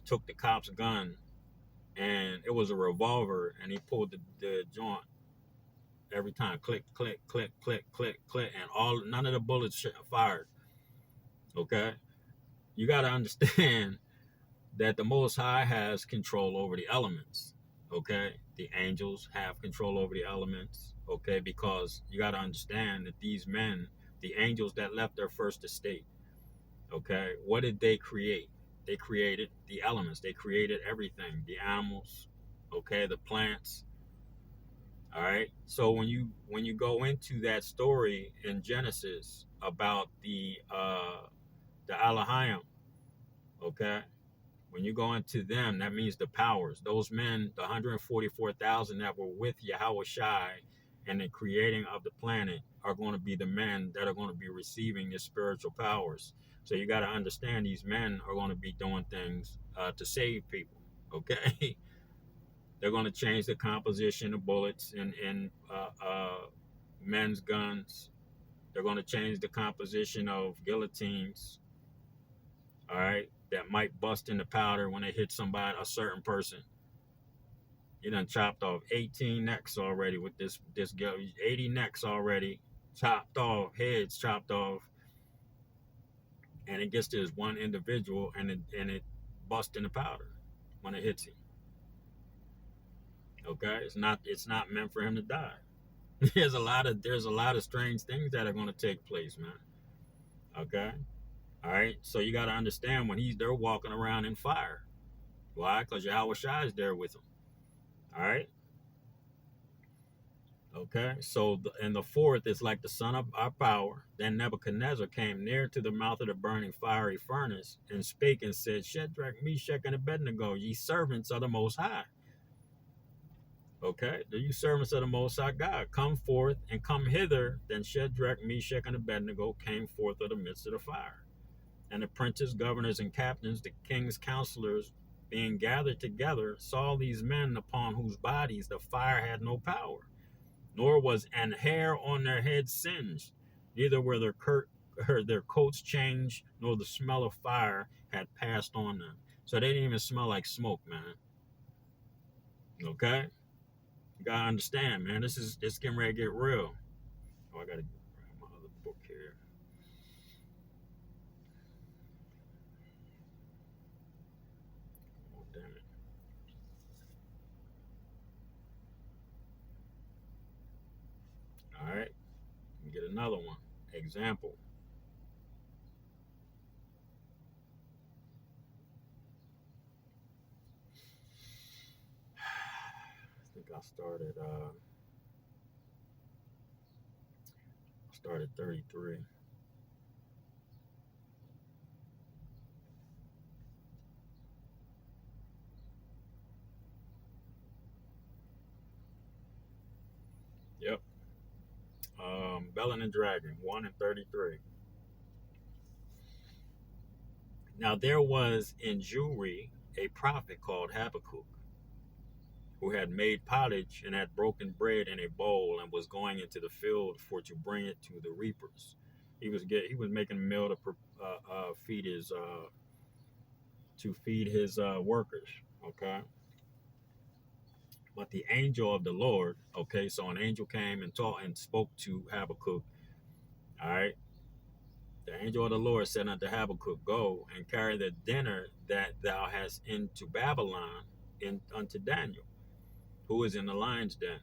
took the cop's gun, and it was a revolver, and he pulled the joint every time. Click, click, click, click, click, click, and none of the bullets fired. Okay, you got to understand that the Most High has control over the elements. Okay, the angels have control over the elements. Okay, because you got to understand that these men, the angels that left their first estate, okay, what did they create? They created the elements. They created everything, the animals, okay, the plants. All right. So when you go into that story in Genesis about the Elohim, okay, when you go into them, that means the powers. Those men, the 144,000 that were with Yahweh Shai and the creating of the planet, are going to be the men that are going to be receiving the spiritual powers. So you got to understand these men are going to be doing things to save people. Okay. They're going to change the composition of bullets in men's guns. They're going to change the composition of guillotines. All right, that might bust into powder when they hit somebody, a certain person. You done chopped off 18 necks already with this 80 necks already chopped off, heads chopped off, and it gets to this one individual, and it busts into powder when it hits him. Okay, it's not meant for him to die. there's a lot of strange things that are going to take place, man. Okay, all right. So you got to understand when they're walking around in fire. Why? Because Yahweh Shai is there with them. All right. Okay. So and the fourth is like the son of our power. Then Nebuchadnezzar came near to the mouth of the burning fiery furnace and spake and said, Shadrach, Meshach, and Abednego, ye servants of the Most High. Okay, do you servants of the Most High God, come forth and come hither. Then Shadrach, Meshach, and Abednego came forth of the midst of the fire. And the princes, governors, and captains, the king's counselors, being gathered together, saw these men upon whose bodies the fire had no power, nor was an hair on their heads singed, neither were their coats changed, nor the smell of fire had passed on them. So they didn't even smell like smoke, man. Okay? You gotta understand, man. This getting ready to get real. Oh, I gotta grab my other book here. Oh, damn it. All right, let me get another one. Example. I think I started 33. Yep. Bellin and Dragon, 1 and 33. Now there was in Jewry a prophet called Habakkuk, who had made pottage and had broken bread in a bowl and was going into the field for to bring it to the reapers. He was making a meal to feed his workers. Okay, but the angel of the Lord. Okay, so an angel came and taught and spoke to Habakkuk. All right, the angel of the Lord said unto Habakkuk, Go and carry the dinner that thou hast into Babylon unto Daniel, who is in the lion's den.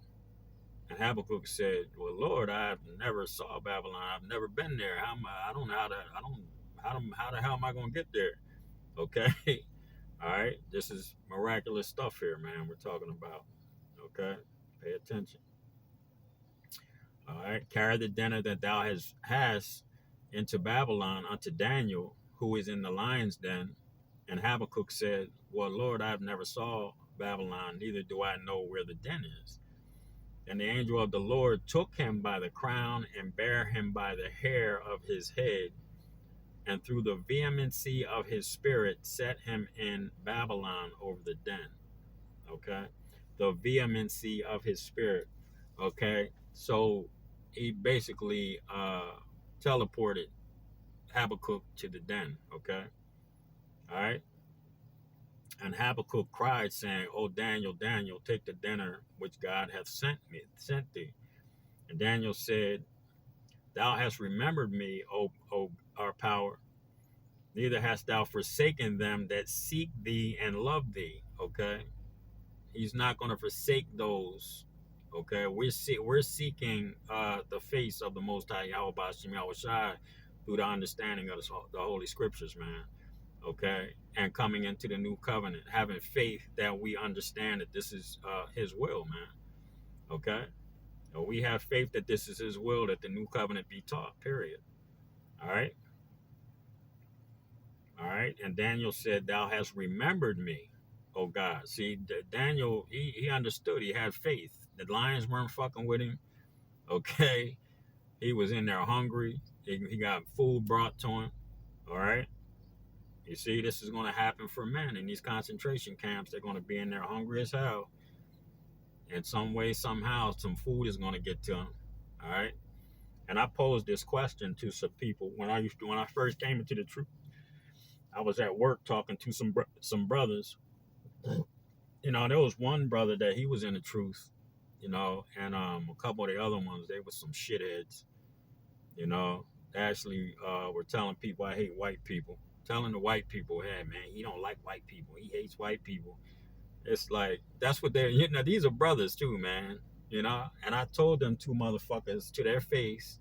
And Habakkuk said, Well, Lord, I've never saw Babylon. I've never been there. I don't know how the hell am I going to get there? Okay. All right. This is miraculous stuff here, man. We're talking about. Okay. Pay attention. All right. Carry the dinner that thou hast into Babylon unto Daniel, who is in the lion's den. And Habakkuk said, Well, Lord, I've never saw Babylon, neither do I know where the den is. And the angel of the Lord took him by the crown and bare him by the hair of his head, and through the vehemency of his spirit set him in Babylon over the den. Okay? The vehemency of his spirit. Okay? So he basically teleported Habakkuk to the den. Okay? All right? And Habakkuk cried, saying, O Daniel, Daniel, take the dinner which God hath sent thee. And Daniel said, Thou hast remembered me, O our power. Neither hast thou forsaken them that seek thee and love thee. Okay, he's not going to forsake those. Okay, we're seeking the face of the Most High Yahweh Bashim Yahweh Shai through the understanding of the Holy Scriptures, man. Okay, and coming into the new covenant, having faith that we understand that this is His will, man. Okay, we have faith that this is His will, that the new covenant be taught. Period. All right. All right. And Daniel said, Thou hast remembered me, oh God. See, Daniel, he understood. He had faith. The lions weren't fucking with him. Okay. He was in there hungry. He got food brought to him. All right. You see, this is going to happen for men in these concentration camps. They're going to be in there hungry as hell. In some way, somehow, some food is gonna get to them. All right. And I posed this question to some people when I first came into the truth. I was at work talking to some brothers. You know, there was one brother that he was in the truth. You know, and a couple of the other ones, they were some shitheads. You know, they actually were telling people I hate white people. Telling the white people, hey man, he don't like white people. He hates white people. It's like that's what they're. You know, these are brothers too, man. You know, and I told them two motherfuckers to their face.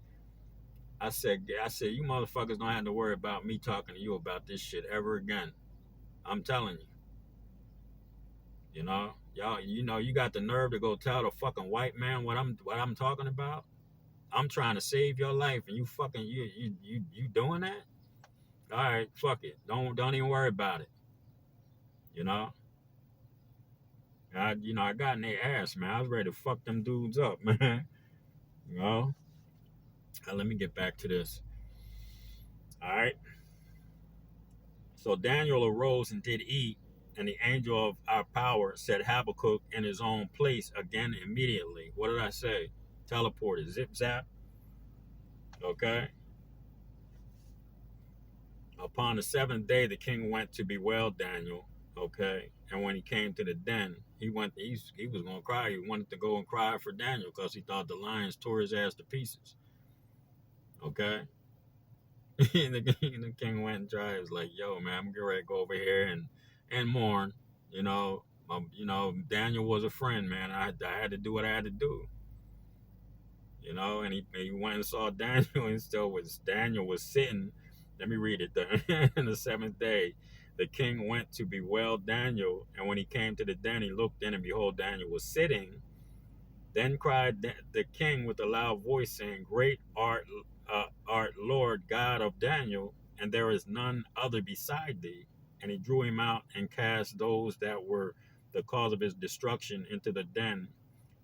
I said, you motherfuckers don't have to worry about me talking to you about this shit ever again. I'm telling you, you know, y'all, you know, you got the nerve to go tell the fucking white man what I'm talking about. I'm trying to save your life, and you fucking you doing that? All right, fuck it. Don't even worry about it. You know, I got in their ass, man. I was ready to fuck them dudes up, man. You know. Let me get back to this. All right. So Daniel arose and did eat, and the angel of our power set Habakkuk in his own place again immediately. What did I say? Teleported, zip zap. Okay. Upon the seventh day, the king went to bewail Daniel. Okay. And when he came to the den, he was gonna cry. He wanted to go and cry for Daniel because he thought the lions tore his ass to pieces. Okay. And the king went and tried. He was like, "Yo, man, I'm getting ready to go over here and mourn." Daniel was a friend, man. I had to do what I had to do. And he went and saw Daniel, and Daniel was sitting. Let me read it. In the seventh day, the king went to bewail Daniel, and when he came to the den, he looked in, and behold, Daniel was sitting. Then cried the king with a loud voice, saying, "Great art Lord God of Daniel, and there is none other beside thee." And he drew him out and cast those that were the cause of his destruction into the den,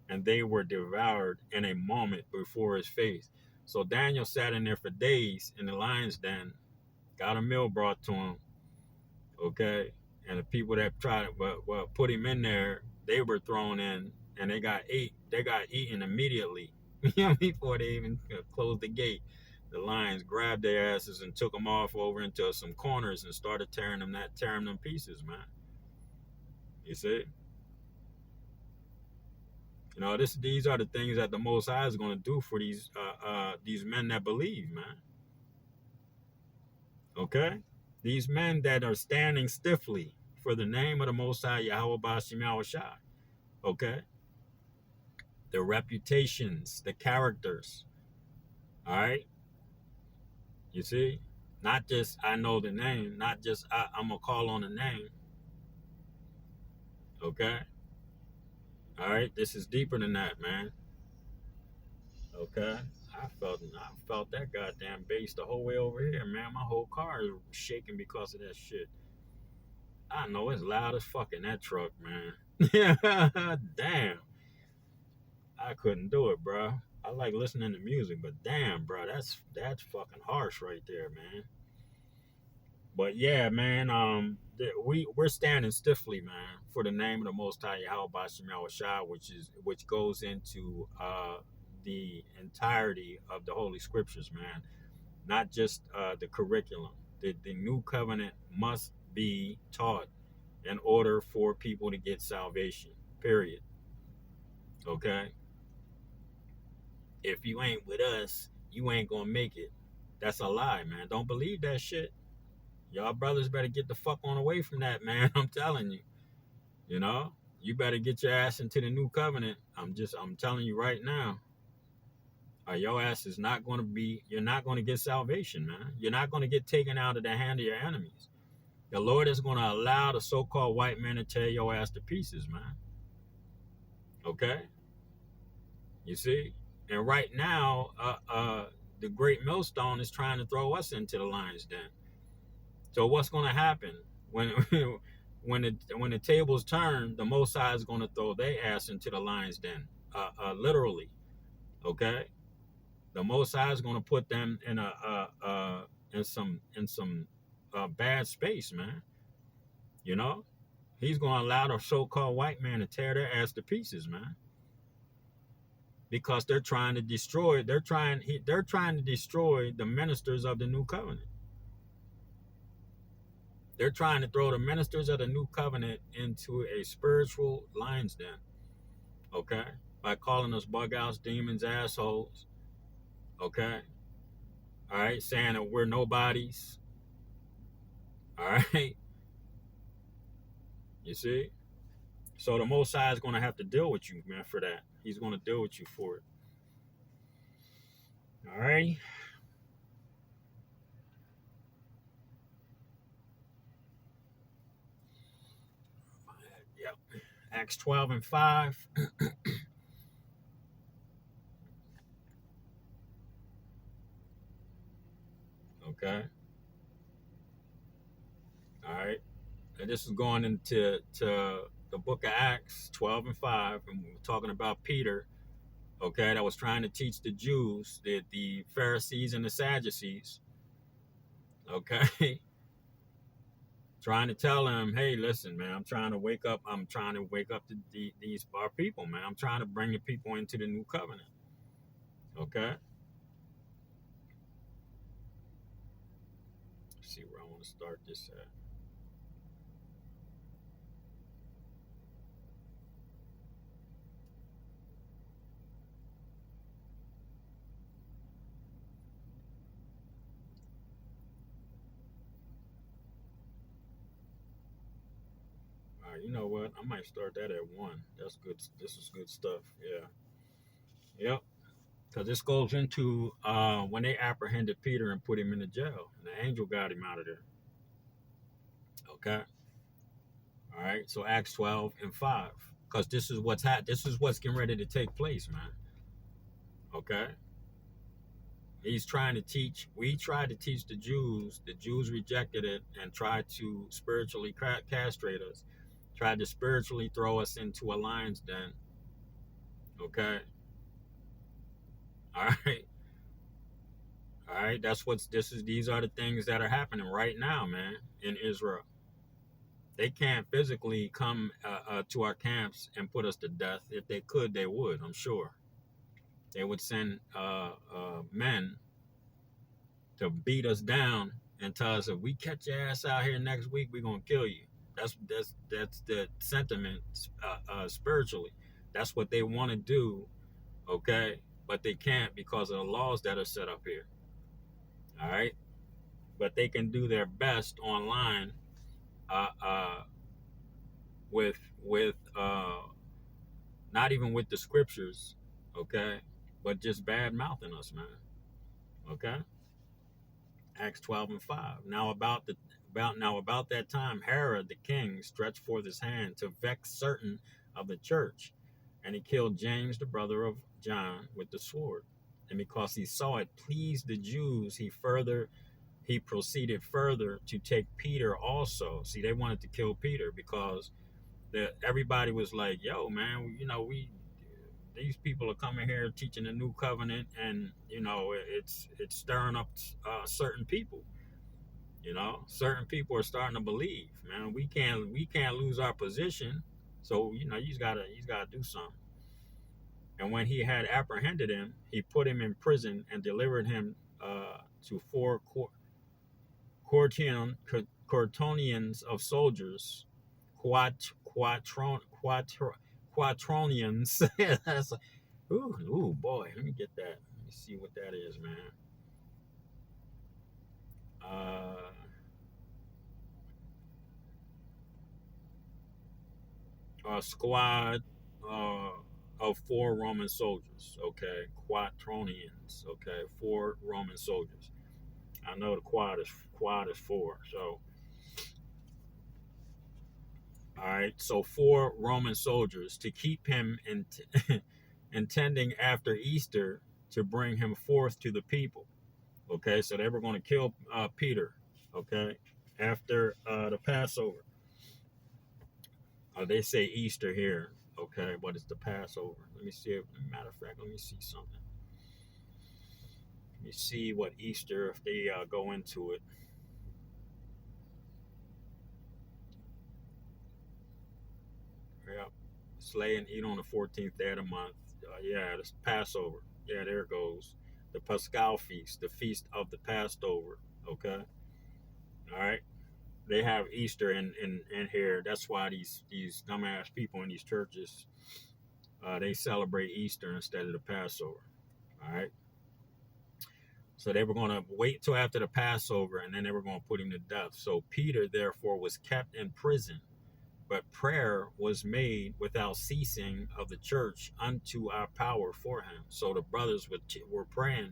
and they were devoured in a moment before his face. So Daniel sat in there for days in the lion's den, got a meal brought to him, okay? And the people that tried to put him in there, they were thrown in, and they got eaten immediately. Before they even closed the gate. The lions grabbed their asses and took them off over into some corners and started tearing them pieces, man. You see? These are the things that the Most High is going to do for these men that believe, man. Okay? These men that are standing stiffly for the name of the Most High, Yahweh Bashim Yahushai. Okay? The reputations, the characters. All right? You see? Not just I know the name, not just I'm going to call on the name. Okay? All right? This is deeper than that, man. Okay? I felt that goddamn bass the whole way over here, man. My whole car is shaking because of that shit. I know it's loud as fuck in that truck, man. Damn. I couldn't do it, bro. I like listening to music, but damn, bro, that's fucking harsh right there, man. But yeah, man, we're standing stiffly, man, for the name of the Most High Yahweh Bashim Yahushua, which goes into the entirety of the Holy Scriptures, man. Not just the curriculum. The new covenant must be taught in order for people to get salvation. Period. Okay. If you ain't with us, you ain't gonna make it. That's a lie, man. Don't believe that shit. Y'all brothers better get the fuck on away from that, man. I'm telling you. You know, you better get your ass into the new covenant. I'm telling you right now. Your ass is not going to be, you're not going to get salvation, man. You're not going to get taken out of the hand of your enemies. The Lord is going to allow the so-called white man to tear your ass to pieces, man. Okay? You see? And right now, the great millstone is trying to throw us into the lion's den. So what's going to happen when when the tables turn? The Most High is going to throw their ass into the lion's den, literally. Okay, the Most High is going to put them in some bad space, man. You know, he's going to allow the so-called white man to tear their ass to pieces, man. because they're trying to destroy. They're trying to destroy the ministers of the new covenant. They're trying to throw the ministers of the new covenant into a spiritual lion's den. Okay, by calling us bug outs, demons, assholes. Okay, all right, saying that we're nobodies. All right, you see. So the Most High is going to have to deal with you, man, for that. He's going to deal with you for it. All right. Yep. Acts 12 and 5. Okay. All right. And this is going into the book of Acts 12 and 5. And we're talking about Peter, okay, that was trying to teach the Jews, the Pharisees and the Sadducees, okay, trying to tell them, hey, listen, man, I'm trying to wake up these our people, man. I'm trying to bring the people into the new covenant, okay. Let's see where I want to start this at. All right, you know what? I might start that at 1. That's good. This is good stuff. Yeah. Yep. Because this goes into when they apprehended Peter and put him in the jail, and the angel got him out of there. Okay. All right. So Acts 12 and 5. Because this is what's getting ready to take place, man. Okay. He's trying to teach. We tried to teach the Jews. The Jews rejected it and tried to spiritually castrate us. Tried to spiritually throw us into a lion's den. Okay. All right. All right. That's what's. This is. These are the things that are happening right now, man, in Israel. They can't physically come to our camps and put us to death. If they could, they would. I'm sure they would send men to beat us down and tell us if we catch your ass out here next week, we're gonna kill you. That's the sentiment spiritually. That's what they want to do, okay? But they can't because of the laws that are set up here. All right, but they can do their best online uh, uh, with not even with the scriptures, okay, but just bad mouthing us, man. Okay. Acts 12 and 5. About that time, Herod the king stretched forth his hand to vex certain of the church, and he killed James, the brother of John, with the sword. And because he saw it pleased the Jews, he proceeded further to take Peter also. See, they wanted to kill Peter because everybody was like, "Yo, man, we these people are coming here teaching the new covenant, and it's stirring up certain people." Certain people are starting to believe, man, we can't lose our position. So he's gotta do something. And when he had apprehended him, he put him in prison and delivered him to four quaternions of soldiers, quaternions. That's like, ooh, boy. Let me get that. Let me see what that is, man. Uh, a squad uh, of 4 Roman soldiers. Okay, quaternions. Okay, 4 Roman soldiers. I know the quad is 4. So, all right. So 4 Roman soldiers to keep him intending after Easter to bring him forth to the people. Okay, so they were going to kill Peter. Okay, after the Passover. They say Easter here. Okay, but it's the Passover. Let me see. Matter of fact, let me see something. Let me see what Easter, if they go into it. Yeah, slay and eat on the 14th day of the month. Yeah, it's Passover. Yeah, there it goes. The Paschal feast, the feast of the Passover. Okay, all right. They have Easter in here. That's why these dumbass people in these churches they celebrate Easter instead of the Passover. All right. So they were going to wait till after the Passover, and then they were going to put him to death. So Peter therefore was kept in prison, but prayer was made without ceasing of the church unto our power for him. So the brothers were praying.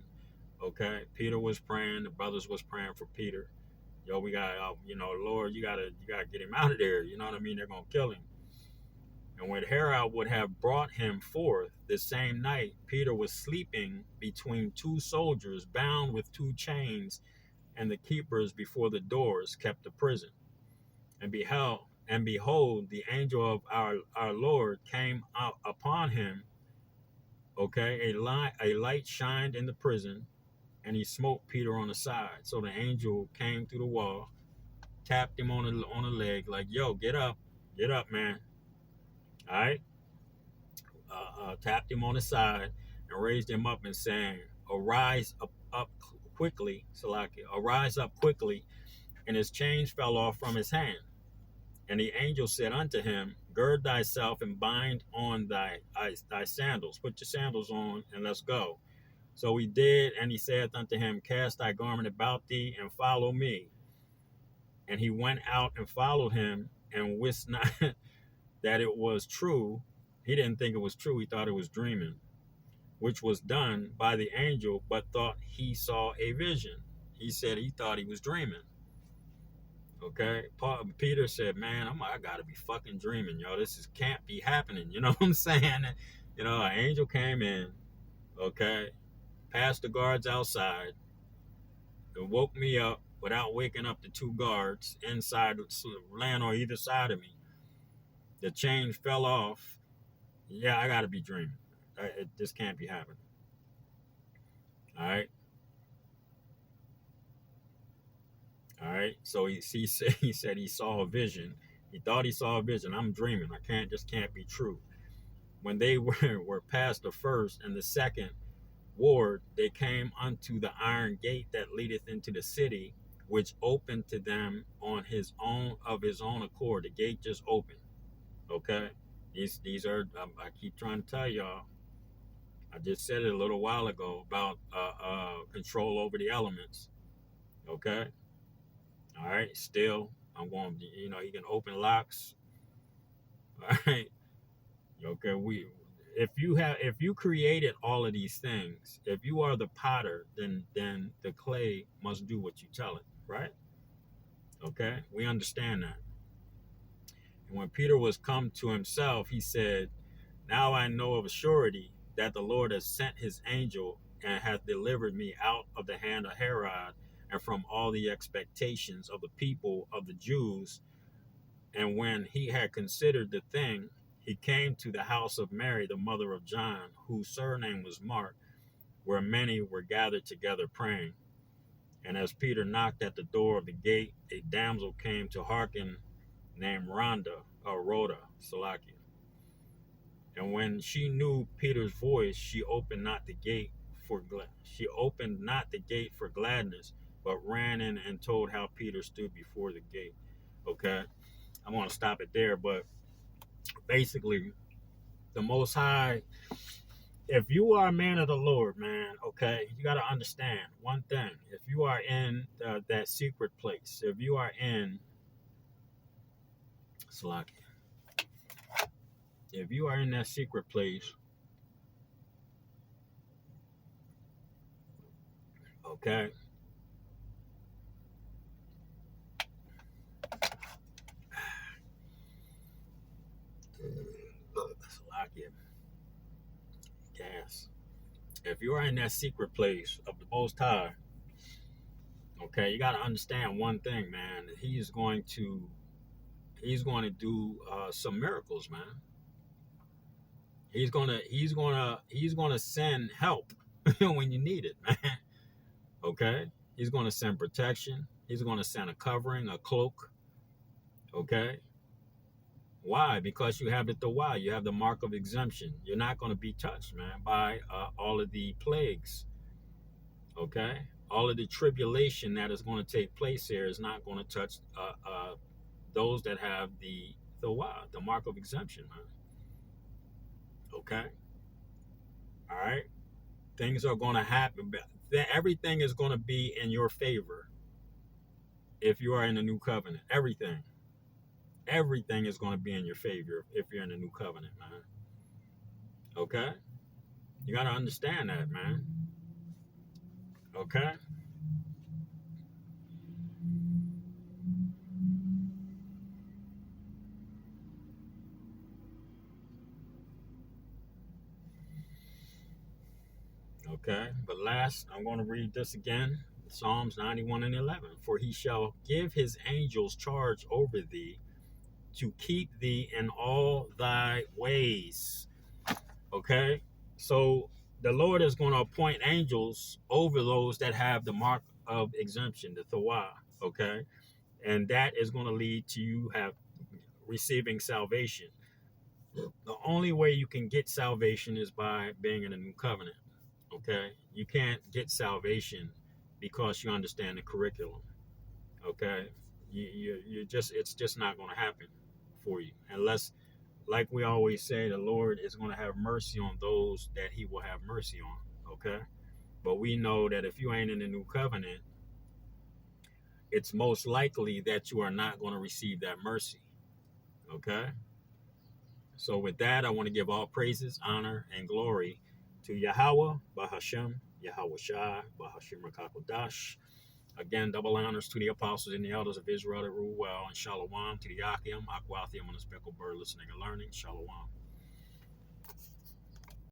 Okay, Peter was praying. The brothers was praying for Peter. Yo, we got, Lord, you gotta get him out of there. You know what I mean? They're gonna kill him. And when Herod would have brought him forth the same night, Peter was sleeping between two soldiers, bound with two chains, and the keepers before the doors kept the prison. And behold, the angel of our Lord came out upon him. Okay, a light shined in the prison, and he smote Peter on the side. So the angel came through the wall, tapped him on the leg, like, "Yo, get up, man." All right, tapped him on the side and raised him up and saying, "Arise up quickly, Salakia. Arise up quickly." And his chains fell off from his hand. And the angel said unto him, Gird thyself and bind on thy sandals. Put your sandals on and let's go. So he did, and he saith unto him, Cast thy garment about thee and follow me. And he went out and followed him, and wist not that it was true. He didn't think it was true. He thought it was dreaming, which was done by the angel, but thought he saw a vision. He said he thought he was dreaming. Okay, Peter said, "Man, I gotta be fucking dreaming, yo. Can't be happening." You know what I'm saying? An angel came in, okay, passed the guards outside, and woke me up without waking up the two guards inside, laying on either side of me. The chain fell off. Yeah, I gotta be dreaming. This can't be happening. All right. All right. So he said he saw a vision. He thought he saw a vision. I'm dreaming. This can't be true. When they were past the first and the second ward, they came unto the iron gate that leadeth into the city, which opened to them of his own accord. The gate just opened. Okay. These are I keep trying to tell y'all. I just said it a little while ago about control over the elements. Okay. All right. Still, I'm going. He can open locks. All right. Okay. If you created all of these things, if you are the potter, then the clay must do what you tell it, right? Okay, we understand that. And when Peter was come to himself, he said, Now I know of a surety that the Lord has sent his angel and hath delivered me out of the hand of Herod and from all the expectations of the people of the Jews. And when he had considered the thing, he came to the house of Mary, the mother of John, whose surname was Mark, where many were gathered together praying. And as Peter knocked at the door of the gate, a damsel came to hearken, named Rhoda, Salakia. And when she knew Peter's voice, she opened not the gate for gladness, but ran in and told how Peter stood before the gate. Okay, I'm going to stop it there, but basically, the Most High, if you are a man of the Lord, man, okay, you got to understand one thing. If you are in that secret place, if you are in Salaki, if you are in that secret place, okay, Salaki, gas. If you are in that secret place of the Most High, okay, you got to understand one thing, man. He's going to do some miracles, man. He's gonna send help when you need it, man. Okay, he's gonna send protection. He's gonna send a covering, a cloak. Okay, Why? Because you have the Tawah, you have the mark of exemption. You're not going to be touched, man, by all of the plagues. Okay, all of the tribulation that is going to take place here is not going to touch those that have the Tawah, the mark of exemption, man. Okay, all right. Things are going to happen. Everything is going to be in your favor if you are in the new covenant. Everything is going to be in your favor if you're in the new covenant, man. Okay, you got to understand that, man. Okay. Okay, but last, I'm going to read this again. Psalms 91 and 11. For he shall give his angels charge over thee to keep thee in all thy ways. Okay, so the Lord is going to appoint angels over those that have the mark of exemption, the Tawah. Okay, and that is going to lead to you have receiving salvation. The only way you can get salvation is by being in a new covenant. Okay, you can't get salvation because you understand the curriculum. Okay, you just, it's just not going to happen for you unless, like we always say, the Lord is going to have mercy on those that he will have mercy on. Okay, but we know that if you ain't in the new covenant, it's most likely that you are not going to receive that mercy. Okay, so with that, I want to give all praises, honor, and glory to Yahweh, Bahashem, Yahweh Shai, Bahashim Rakakodash. Again, double honors to the apostles and the elders of Israel that rule well, and shalom to the Akim, Akwathium, and the speckled bird listening and learning. Shalom.